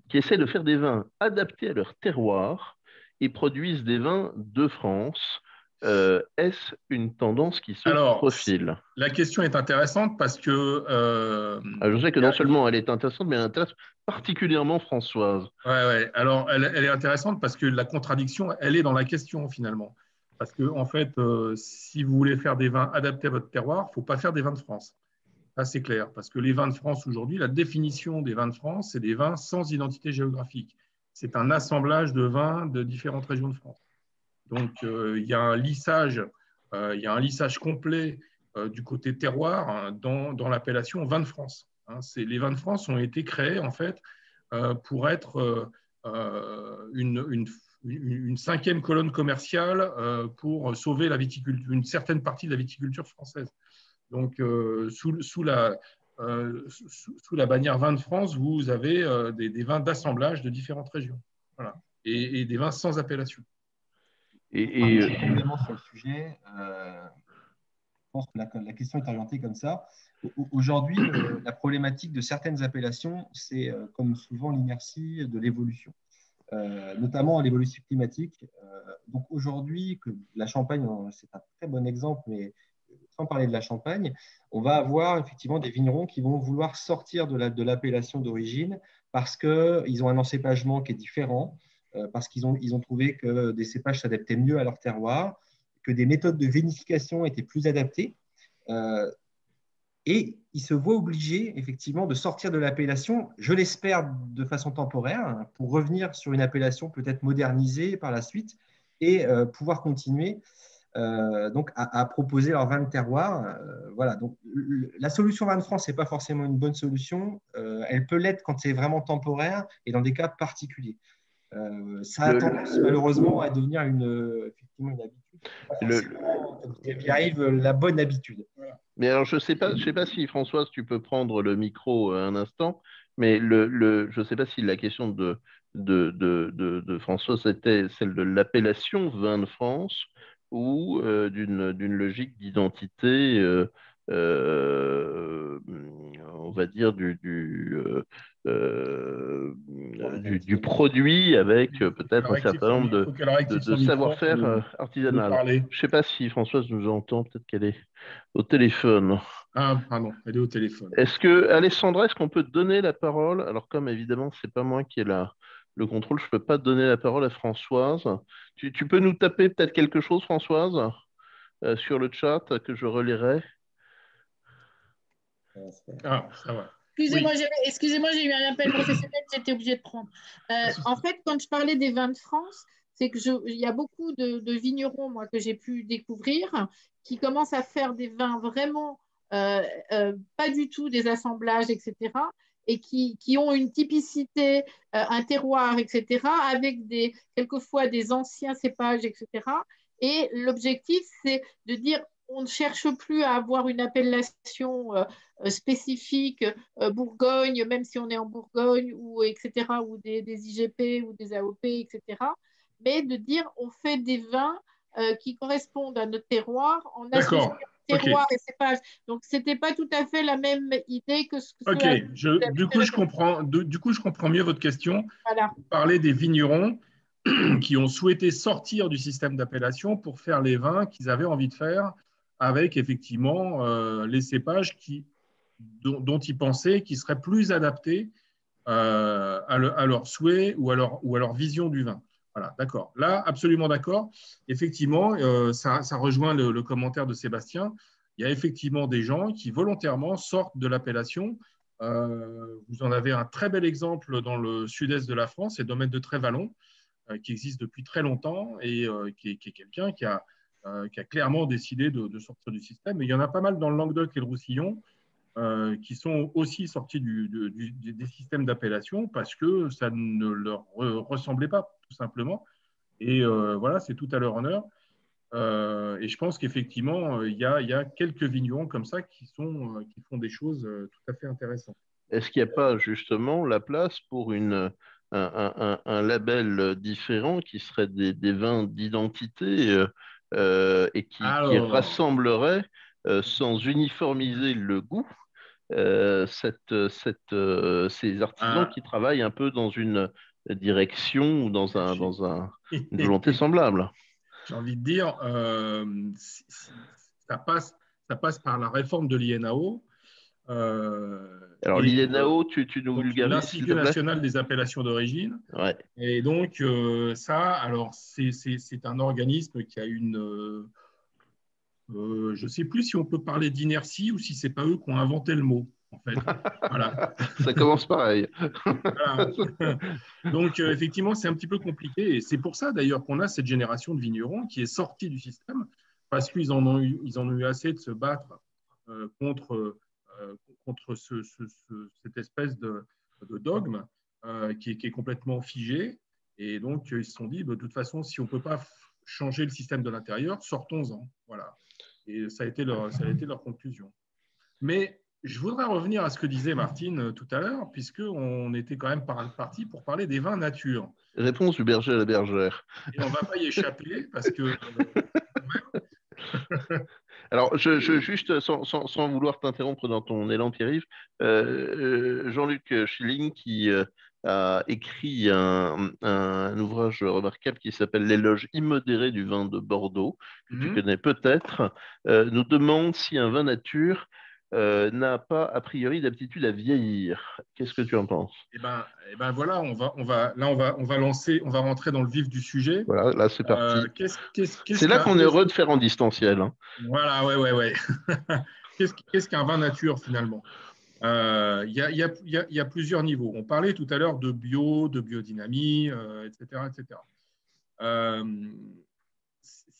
qui essaient de faire des vins adaptés à leur terroir et produisent des vins de France. Est-ce une tendance qui se profile? La question est intéressante parce que... je sais que non seulement elle est intéressante, mais elle intéresse particulièrement Françoise. Ouais. Alors, elle est intéressante parce que la contradiction, elle est dans la question finalement. Parce que, en fait, si vous voulez faire des vins adaptés à votre terroir, il ne faut pas faire des vins de France. Ça, c'est clair. Parce que les vins de France aujourd'hui, la définition des vins de France, c'est des vins sans identité géographique. c'est un assemblage de vins de différentes régions de France. Donc, il y a un lissage complet du côté terroir, hein, dans l'appellation vin de France. Hein. Les vins de France ont été créés en fait pour être une cinquième colonne commerciale pour sauver une certaine partie de la viticulture française. Donc, sous la bannière vin de France, vous avez des vins d'assemblage de différentes régions. Voilà. Et des vins sans appellation. Un petit complément sur le sujet. Je pense que la question est orientée comme ça. Aujourd'hui, la problématique de certaines appellations, c'est comme souvent l'inertie de l'évolution, notamment l'évolution climatique. Donc aujourd'hui, que la Champagne, c'est un très bon exemple, mais sans parler de la Champagne, on va avoir effectivement des vignerons qui vont vouloir sortir de l'appellation d'origine parce qu'ils ont un encépagement qui est différent, parce qu'ils ont trouvé que des cépages s'adaptaient mieux à leur terroir, que des méthodes de vinification étaient plus adaptées. Et ils se voient obligés effectivement de sortir de l'appellation, je l'espère de façon temporaire, pour revenir sur une appellation peut-être modernisée par la suite et pouvoir continuer donc à proposer leur vin de terroir. Voilà. Donc, la solution vin de France n'est pas forcément une bonne solution. Elle peut l'être quand c'est vraiment temporaire et dans des cas particuliers. Ça a tendance malheureusement à devenir effectivement une habitude. Pas forcément, comme il arrive, la bonne habitude. Voilà. Mais alors, je sais pas si Françoise, tu peux prendre le micro un instant, mais je ne sais pas si la question de Françoise était celle de l'appellation vin de France ou d'une logique d'identité, euh, on va dire, du produit avec peut-être un certain nombre de savoir-faire artisanal. Je ne sais pas si Françoise nous entend, peut-être qu'elle est au téléphone. Ah, pardon, elle est au téléphone. Alessandra, est-ce qu'on peut te donner la parole? Alors, comme évidemment, c'est pas moi qui ai le contrôle, je peux pas te donner la parole à Françoise. Tu peux nous taper peut-être quelque chose, Françoise, sur le chat que je relirai? Ah, ça va. Excusez-moi, j'ai eu un appel professionnel, j'étais obligée de prendre. En fait, quand je parlais des vins de France, c'est que il y a beaucoup de vignerons, moi, que j'ai pu découvrir, qui commencent à faire des vins vraiment pas du tout des assemblages, etc., et qui ont une typicité, un terroir, etc., avec quelquefois des anciens cépages, etc. Et l'objectif, c'est de dire, on ne cherche plus à avoir une appellation spécifique Bourgogne, même si on est en Bourgogne, ou etc., ou des IGP ou des AOP, etc., mais de dire on fait des vins qui correspondent à notre terroir en associant terroir et cépage. Donc, ce n'était pas tout à fait la même idée que ce que du coup, je comprends mieux votre question. Voilà. Vous parlez des vignerons qui ont souhaité sortir du système d'appellation pour faire les vins qu'ils avaient envie de faire avec effectivement les cépages dont ils pensaient qu'ils seraient plus adaptés à leur souhait ou à leur vision du vin. Voilà, d'accord. Là, absolument d'accord. Effectivement, ça rejoint le commentaire de Sébastien. Il y a effectivement des gens qui volontairement sortent de l'appellation. Vous en avez un très bel exemple dans le sud-est de la France, c'est le domaine de Trévalon, qui existe depuis très longtemps et qui est quelqu'un qui a clairement décidé de sortir du système. Et il y en a pas mal dans le Languedoc et le Roussillon qui sont aussi sortis des systèmes d'appellation parce que ça ne leur ressemblait pas, tout simplement. Et voilà, c'est tout à leur honneur. Et je pense qu'effectivement, il y a quelques vignerons comme ça qui font des choses tout à fait intéressantes. Est-ce qu'il n'y a pas justement la place pour un label différent qui serait des vins d'identité et qui rassemblerait, sans uniformiser le goût, ces artisans qui travaillent un peu dans une direction ou dans une volonté semblable? J'ai envie de dire, ça passe par la réforme de l'INAO. Alors, l'INAO, tu nous vulgarises, l'Institut national des appellations d'origine. Ouais. Et donc, c'est un organisme qui a je ne sais plus si on peut parler d'inertie ou si ce n'est pas eux qui ont inventé le mot. en fait. Voilà. Ça commence pareil. Voilà. Donc, effectivement, c'est un petit peu compliqué. Et c'est pour ça, d'ailleurs, qu'on a cette génération de vignerons qui est sortie du système, parce qu'ils ils en ont eu assez de se battre contre, contre cette espèce de dogme qui est complètement figé. Et donc, ils se sont dit, de toute façon, si on ne peut pas changer le système de l'intérieur, sortons-en. Voilà. Et ça a été leur conclusion. Mais je voudrais revenir à ce que disait Martine tout à l'heure, puisqu'on était quand même parti pour parler des vins nature. Réponse du berger à la bergère. Et on ne va pas y échapper, parce que Alors, juste sans vouloir t'interrompre dans ton élan, Pierre-Yves, Jean-Luc Schilling qui a écrit un ouvrage remarquable qui s'appelle L'éloge immodéré du vin de Bordeaux, que tu connais peut-être, nous demande si un vin nature n'a pas a priori d'aptitude à vieillir. Qu'est-ce que tu en penses? eh ben voilà, on va rentrer dans le vif du sujet. Voilà, là c'est parti. C'est là qu'on est heureux de faire en distanciel. Hein. Voilà, ouais. Qu'est-ce qu'un vin nature finalement? Il y a plusieurs niveaux. On parlait tout à l'heure de bio, de biodynamie, etc.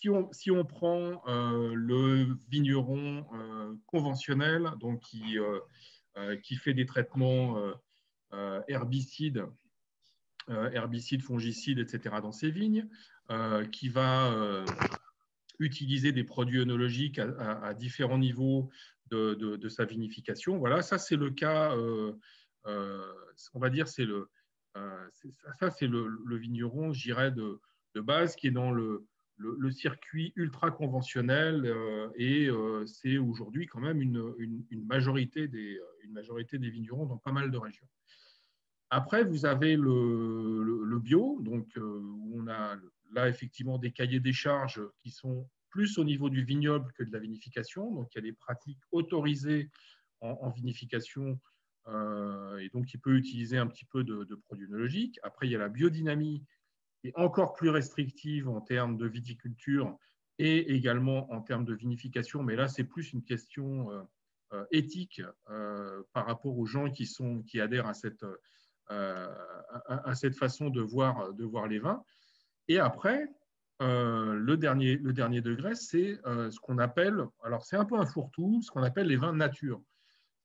Si on prend le vigneron conventionnel, donc qui fait des traitements herbicides, fongicides, etc. dans ses vignes, qui va utiliser des produits œnologiques à différents niveaux de sa vinification. Voilà, ça c'est le cas, on va dire, c'est le vigneron, je dirais, de base qui est dans le circuit ultra conventionnel et c'est aujourd'hui quand même une majorité des vignerons dans pas mal de régions. Après, vous avez le bio, donc où on a là effectivement des cahiers des charges qui sont plus au niveau du vignoble que de la vinification. Donc, il y a des pratiques autorisées en vinification et donc il peut utiliser un petit peu de produits œnologiques. Après, il y a la biodynamie qui est encore plus restrictive en termes de viticulture et également en termes de vinification. Mais là, c'est plus une question éthique par rapport aux gens qui adhèrent à cette façon de voir les vins. Et après, le dernier degré, c'est ce qu'on appelle, alors c'est un peu un fourre-tout, ce qu'on appelle les vins nature.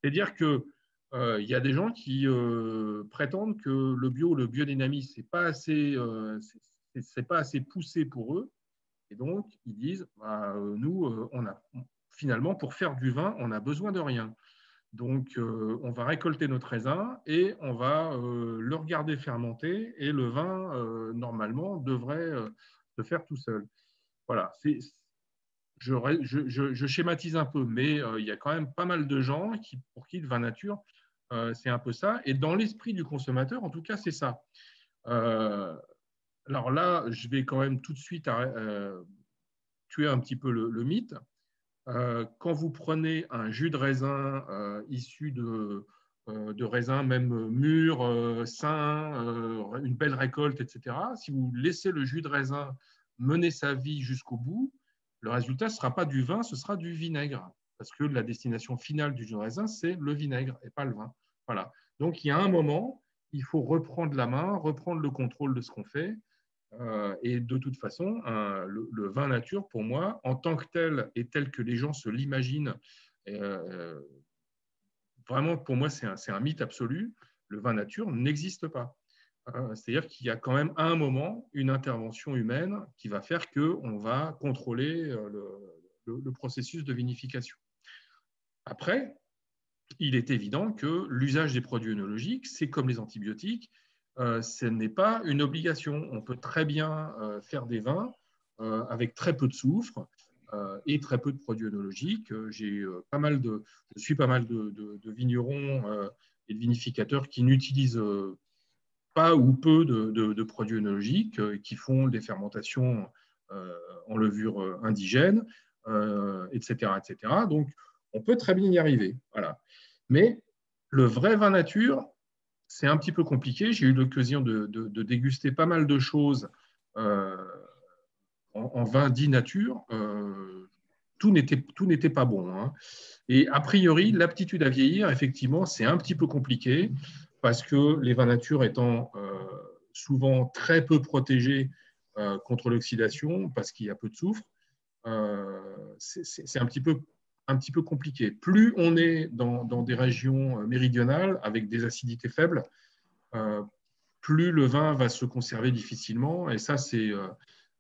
C'est-à-dire qu'il y a des gens qui prétendent que le bio, le biodynamie, c'est pas assez poussé pour eux. Et donc, ils disent, nous, finalement, pour faire du vin, on n'a besoin de rien. Donc, on va récolter notre raisin et on va le regarder fermenter et le vin, normalement, devrait se faire tout seul. Voilà, je schématise un peu, mais il y a quand même pas mal de gens pour qui le vin nature, c'est un peu ça. Et dans l'esprit du consommateur, en tout cas, c'est ça. Alors là, je vais quand même tout de suite tuer un petit peu le mythe. Quand vous prenez un jus de raisin issu de raisins même mûrs, sains, une belle récolte, etc., si vous laissez le jus de raisin mener sa vie jusqu'au bout, le résultat ne sera pas du vin, ce sera du vinaigre. Parce que la destination finale du jus de raisin, c'est le vinaigre et pas le vin. Voilà. Donc, il y a un moment, il faut reprendre la main, reprendre le contrôle de ce qu'on fait. Et de toute façon, le vin nature, pour moi, en tant que tel et tel que les gens se l'imaginent, vraiment, pour moi, c'est un mythe absolu. Le vin nature n'existe pas. C'est-à-dire qu'il y a quand même à un moment une intervention humaine qui va faire qu'on va contrôler le processus de vinification. Après, il est évident que l'usage des produits œnologiques, c'est comme les antibiotiques, ce n'est pas une obligation. On peut très bien faire des vins avec très peu de soufre et très peu de produits œnologiques. Je suis pas mal de vignerons et de vinificateurs qui n'utilisent pas ou peu de produits œnologiques, qui font des fermentations en levure indigène, etc., etc. Donc, on peut très bien y arriver. Voilà. Mais le vrai vin nature, c'est un petit peu compliqué. J'ai eu l'occasion de déguster pas mal de choses en vin dit nature. tout n'était pas bon, hein. Et a priori, l'aptitude à vieillir, effectivement, c'est un petit peu compliqué parce que les vins nature étant souvent très peu protégés contre l'oxydation, parce qu'il y a peu de soufre, c'est un petit peu compliqué. Plus on est dans des régions méridionales avec des acidités faibles, plus le vin va se conserver difficilement. Et ça, c'est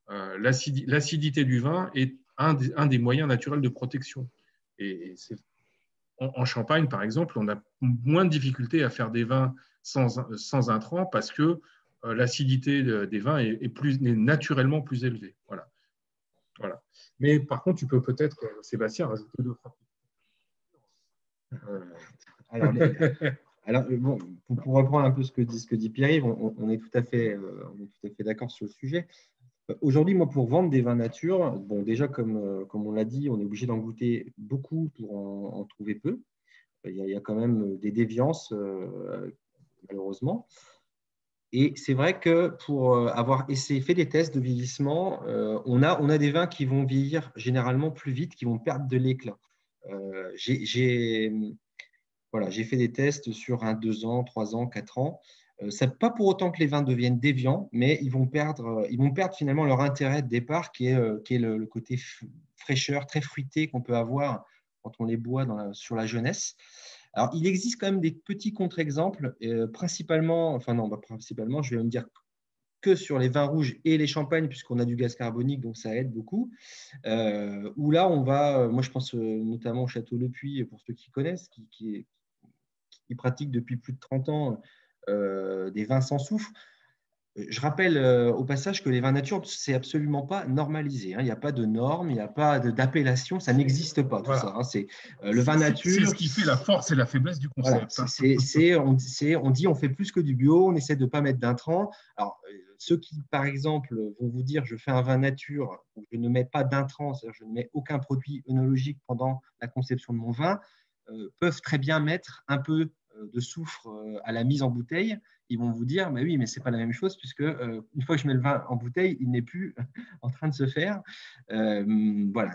l'acidité du vin est un des moyens naturels de protection. Et en Champagne, par exemple, on a moins de difficultés à faire des vins sans intrants parce que l'acidité des vins est naturellement plus élevée. Voilà. Mais par contre, tu peux peut-être, Sébastien, rajouter d'autres. Alors, bon, pour reprendre un peu ce que dit Pierre-Yves, on est tout à fait d'accord sur le sujet. Aujourd'hui, moi, pour vendre des vins nature, bon, déjà, comme on l'a dit, on est obligé d'en goûter beaucoup pour en trouver peu. Il y a quand même des déviances, malheureusement. Et c'est vrai que pour avoir fait des tests de vieillissement, on a des vins qui vont vieillir généralement plus vite, qui vont perdre de l'éclat. J'ai fait des tests sur 1, 2 ans, 3 ans, 4 ans. Ce n'est pas pour autant que les vins deviennent déviants, mais ils vont perdre finalement leur intérêt de départ, qui est le côté fraîcheur, très fruité qu'on peut avoir quand on les boit sur la jeunesse. Alors, il existe quand même des petits contre-exemples, principalement, je vais me dire que sur les vins rouges et les champagnes, puisqu'on a du gaz carbonique, donc ça aide beaucoup. Où là, moi je pense notamment au Château Le Puy, pour ceux qui connaissent, qui pratiquent depuis plus de 30 ans des vins sans soufre. Je rappelle au passage que les vins nature, c'est absolument pas normalisé, hein. Il n'y a pas de normes, il n'y a pas d'appellation, ça n'existe pas, tout voilà. ça, hein. C'est le vin nature. C'est ce qui fait la force et la faiblesse du concept. Voilà, on dit on fait plus que du bio, on essaie de ne pas mettre d'intrants. Alors, ceux qui, par exemple, vont vous dire je fais un vin nature, où je ne mets pas d'intrants, c'est-à-dire je ne mets aucun produit œnologique pendant la conception de mon vin, peuvent très bien mettre un peu de soufre à la mise en bouteille. Ils vont vous dire, bah oui, mais ce n'est pas la même chose, puisque une fois que je mets le vin en bouteille, il n'est plus en train de se faire. Voilà.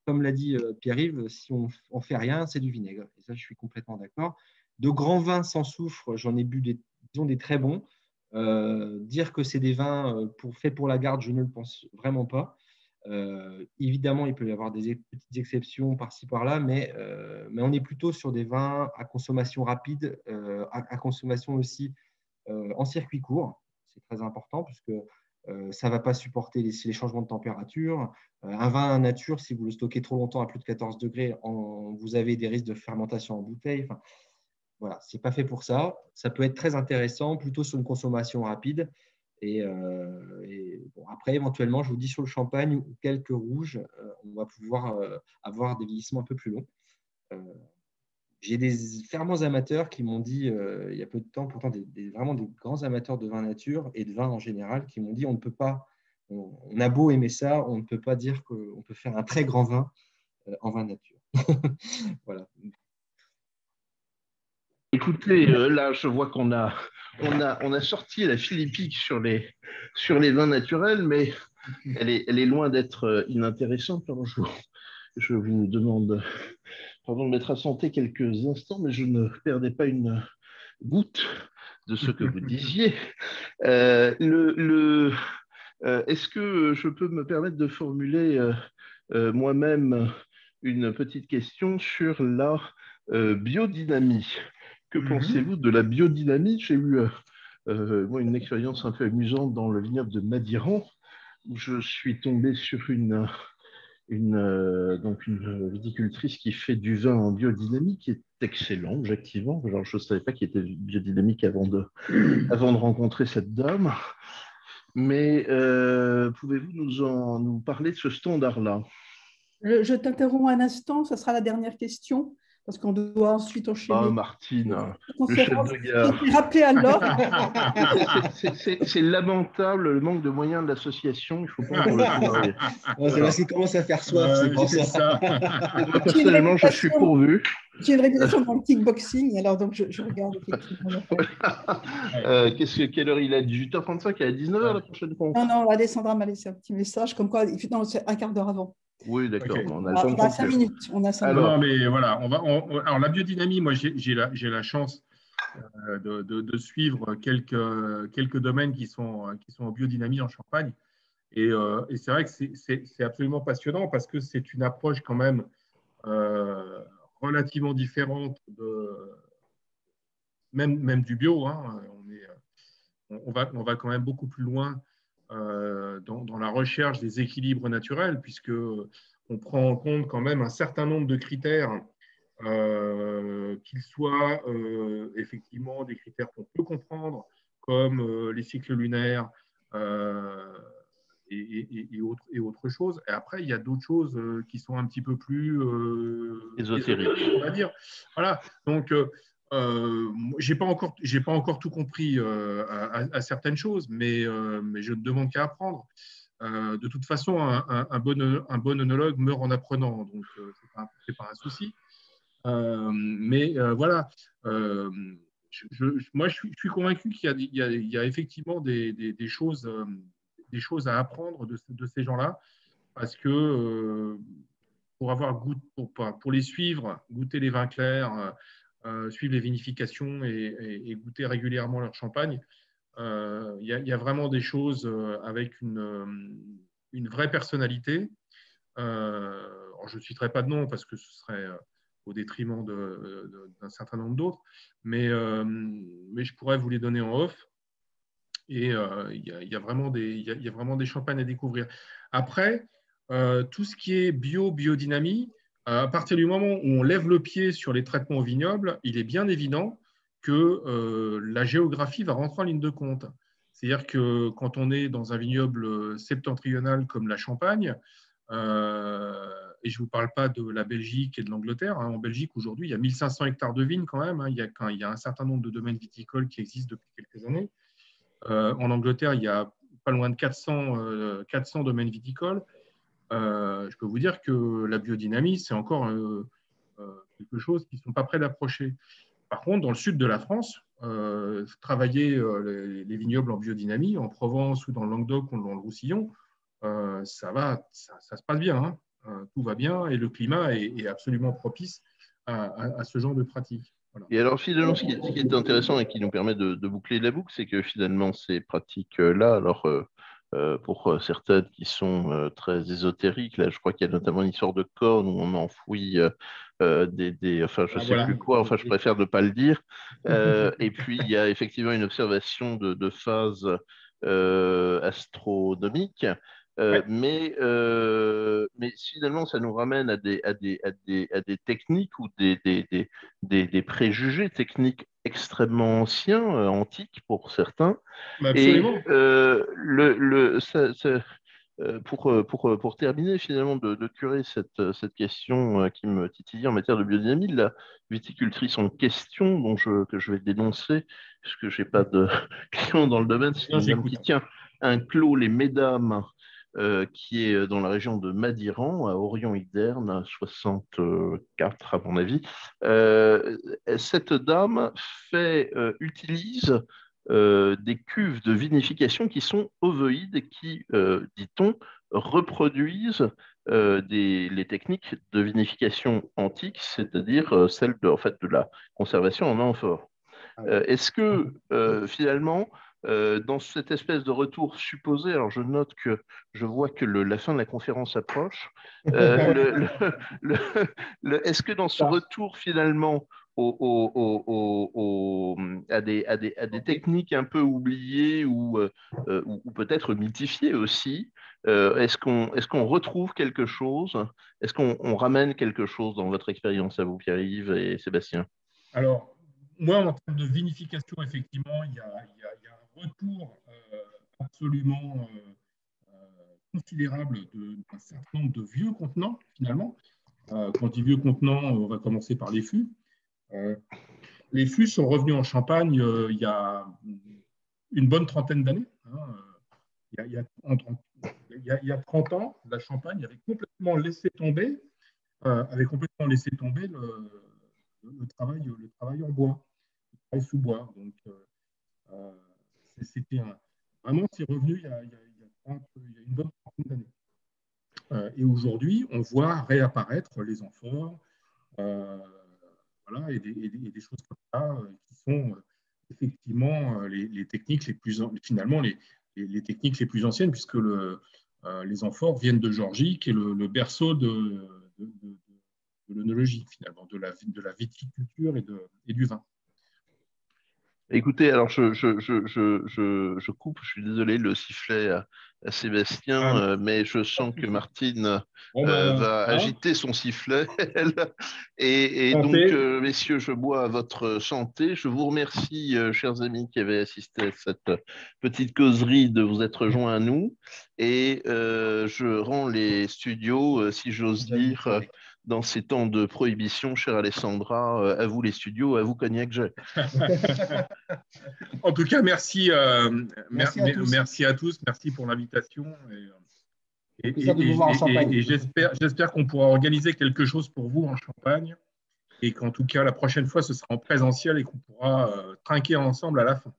Comme l'a dit Pierre-Yves, si on ne fait rien, c'est du vinaigre. Et ça, je suis complètement d'accord. De grands vins sans soufre, j'en ai bu des très bons. Dire que c'est des vins faits pour la garde, je ne le pense vraiment pas. Évidemment, il peut y avoir des petites exceptions par-ci par-là, mais on est plutôt sur des vins à consommation rapide, à consommation aussi en circuit court. C'est très important puisque ça ne va pas supporter les changements de température. Un vin nature, si vous le stockez trop longtemps à plus de 14 degrés, vous avez des risques de fermentation en bouteille. Enfin, voilà, ce n'est pas fait pour ça. Ça peut être très intéressant, plutôt sur une consommation rapide. Et bon, après, éventuellement, je vous dis sur le champagne ou quelques rouges, on va pouvoir avoir des vieillissements un peu plus longs. J'ai des fervents amateurs qui m'ont dit, il y a peu de temps, pourtant vraiment des grands amateurs de vin nature et de vin en général, qui m'ont dit on ne peut pas, on a beau aimer ça, on ne peut pas dire qu'on peut faire un très grand vin en vin nature. Voilà. Écoutez, là, je vois qu'on a sorti la philippique sur les vins naturels, mais elle est loin d'être inintéressante. Alors, je vous demande pardon de m'être absenté quelques instants, mais je ne perdais pas une goutte de ce que vous disiez. Est-ce que je peux me permettre de formuler moi-même une petite question sur la biodynamie? Que pensez-vous de la biodynamie? J'ai eu moi, une expérience un peu amusante dans le vignoble de Madiran, où je suis tombé sur une viticultrice qui fait du vin en biodynamie, qui est excellent, objectivement. Alors, je ne savais pas qu'il était biodynamique avant de rencontrer cette dame. Mais pouvez-vous nous parler de ce standard-là? Je t'interromps un instant, ce sera la dernière question, parce qu'on doit ensuite enchaîner. Ah, Martine, le chef de gare. Rappelé à l'ordre. C'est lamentable le manque de moyens de l'association. Il ne faut pas qu'on le travaille. C'est parce qu'il commence à faire soif, c'est pour ça. Moi, personnellement, je suis pourvu. J'ai une réputation dans le kickboxing, alors donc je regarde effectivement. Quelle heure il est? 18h35, il est à 19h la prochaine fois. Non, Alessandra m'a laissé un petit message, comme quoi, non, c'est un quart d'heure avant. Oui, d'accord, Ok. mais on a le temps de On a 5 conclure. minutes. On a 5 Non, minutes. non, mais voilà, alors la biodynamie, moi j'ai la chance de suivre quelques domaines qui sont en biodynamie en Champagne. Et c'est vrai que c'est absolument passionnant parce que c'est une approche quand même euh, relativement différente même du bio. Hein. On va quand même beaucoup plus loin dans la recherche des équilibres naturels, puisque on prend en compte quand même un certain nombre de critères, qu'ils soient effectivement des critères qu'on peut comprendre, comme les cycles lunaires et autres choses. Et après, il y a d'autres choses qui sont un petit peu plus Ésotérique. on va dire. Voilà. Donc, j'ai pas encore tout compris à certaines choses, mais je ne demande qu'à apprendre. De toute façon, un bon œnologue meurt en apprenant, donc c'est pas un souci. Mais voilà, moi je suis convaincu qu'il y a effectivement des choses à apprendre de ces gens-là, parce que pour les suivre, goûter les vins clairs, suivre les vinifications et goûter régulièrement leur champagne, il y a vraiment des choses avec une vraie personnalité. Alors je ne citerai pas de nom parce que ce serait au détriment d'un certain nombre d'autres, mais je pourrais vous les donner en off. Et il y a vraiment des champagnes à découvrir. Après, tout ce qui est biodynamie, à partir du moment où on lève le pied sur les traitements au vignoble, il est bien évident que la géographie va rentrer en ligne de compte. C'est-à-dire que quand on est dans un vignoble septentrional comme la Champagne, et je ne vous parle pas de la Belgique et de l'Angleterre. En Belgique, aujourd'hui, il y a 1500 hectares de vignes quand même. Il y a un certain nombre de domaines viticoles qui existent depuis quelques années. En Angleterre, il y a pas loin de 400 domaines viticoles. Je peux vous dire que la biodynamie, c'est encore quelque chose qu'ils ne sont pas prêts d'approcher. Par contre, dans le sud de la France, travailler les vignobles en biodynamie, en Provence ou dans le Languedoc ou dans le Roussillon, ça se passe bien. Hein. Tout va bien et le climat est absolument propice à ce genre de pratique. Voilà. Et alors, finalement, ce qui est intéressant et qui nous permet de boucler la boucle, c'est que finalement, ces pratiques-là, alors pour certaines qui sont très ésotériques, là, je crois qu'il y a notamment une histoire de corne où on enfouit enfin, je ne sais Voilà. plus quoi, enfin, je préfère ne pas le dire. Et puis, il y a effectivement une observation de phases astronomiques. Ouais. Mais finalement, ça nous ramène à des techniques ou des préjugés techniques extrêmement anciens, antiques pour certains. Et Absolument. pour terminer finalement de curer cette question qui me titillait en matière de biodynamie, la viticultrice en question que je vais dénoncer, puisque je n'ai pas de client dans le domaine, c'est Bien, une dame j'écoute. qui tient un clos les Mesdames qui est dans la région de Madiran, à Orion-Iderne, à 64 à mon avis. Cette dame utilise des cuves de vinification qui sont ovoïdes et qui, dit-on, reproduisent les techniques de vinification antiques, c'est-à-dire celles en fait, de la conservation en amphore. Est-ce que finalement, dans cette espèce de retour supposé, alors je note que je vois que la fin de la conférence approche, est-ce que dans ce retour finalement à des techniques un peu oubliées ou peut-être mythifiées aussi, est-ce qu'on retrouve quelque chose? Est-ce qu'on ramène quelque chose dans votre expérience à vous, Pierre-Yves et Sébastien? Alors, moi, en termes de vinification, effectivement, il y a un retour absolument considérable d'un certain nombre de vieux contenants, finalement. Quand je dis vieux contenants, on va commencer par les fûts. Les fûts sont revenus en Champagne il y a une bonne trentaine d'années. Hein. Il y a 30 ans, la Champagne avait complètement laissé tomber, le travail en bois, le travail sous bois. Donc, c'était vraiment, c'est revenu il y a une bonne trentaine d'années. Et aujourd'hui, on voit réapparaître les amphores, voilà, et des choses comme ça qui sont effectivement les techniques les plus, finalement, les techniques les plus anciennes, puisque les amphores viennent de Géorgie, qui est le berceau de l'œnologie, finalement, de la viticulture et du vin. Écoutez, alors je coupe, je suis désolé, le sifflet à Sébastien, mais je sens que Martine va agiter son sifflet. Et donc, messieurs, je bois à votre santé. Je vous remercie, chers amis qui avez assisté à cette petite causerie, de vous être joints à nous. Et je rends les studios, si j'ose dire, dans ces temps de prohibition, chère Alessandra, à vous les studios, à vous Cognac Jet. En tout cas, merci à tous, merci pour l'invitation. Et j'espère qu'on pourra organiser quelque chose pour vous en Champagne et qu'en tout cas, la prochaine fois, ce sera en présentiel et qu'on pourra trinquer ensemble à la fin.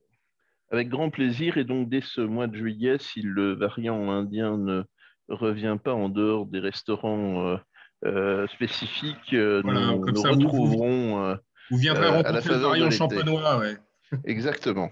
Avec grand plaisir. Et donc, dès ce mois de juillet, si le variant indien ne revient pas en dehors des restaurants spécifiques, voilà, nous retrouverons vous viendrez à la rencontrer le faveur de variant l'été. champenois. Ouais. Exactement.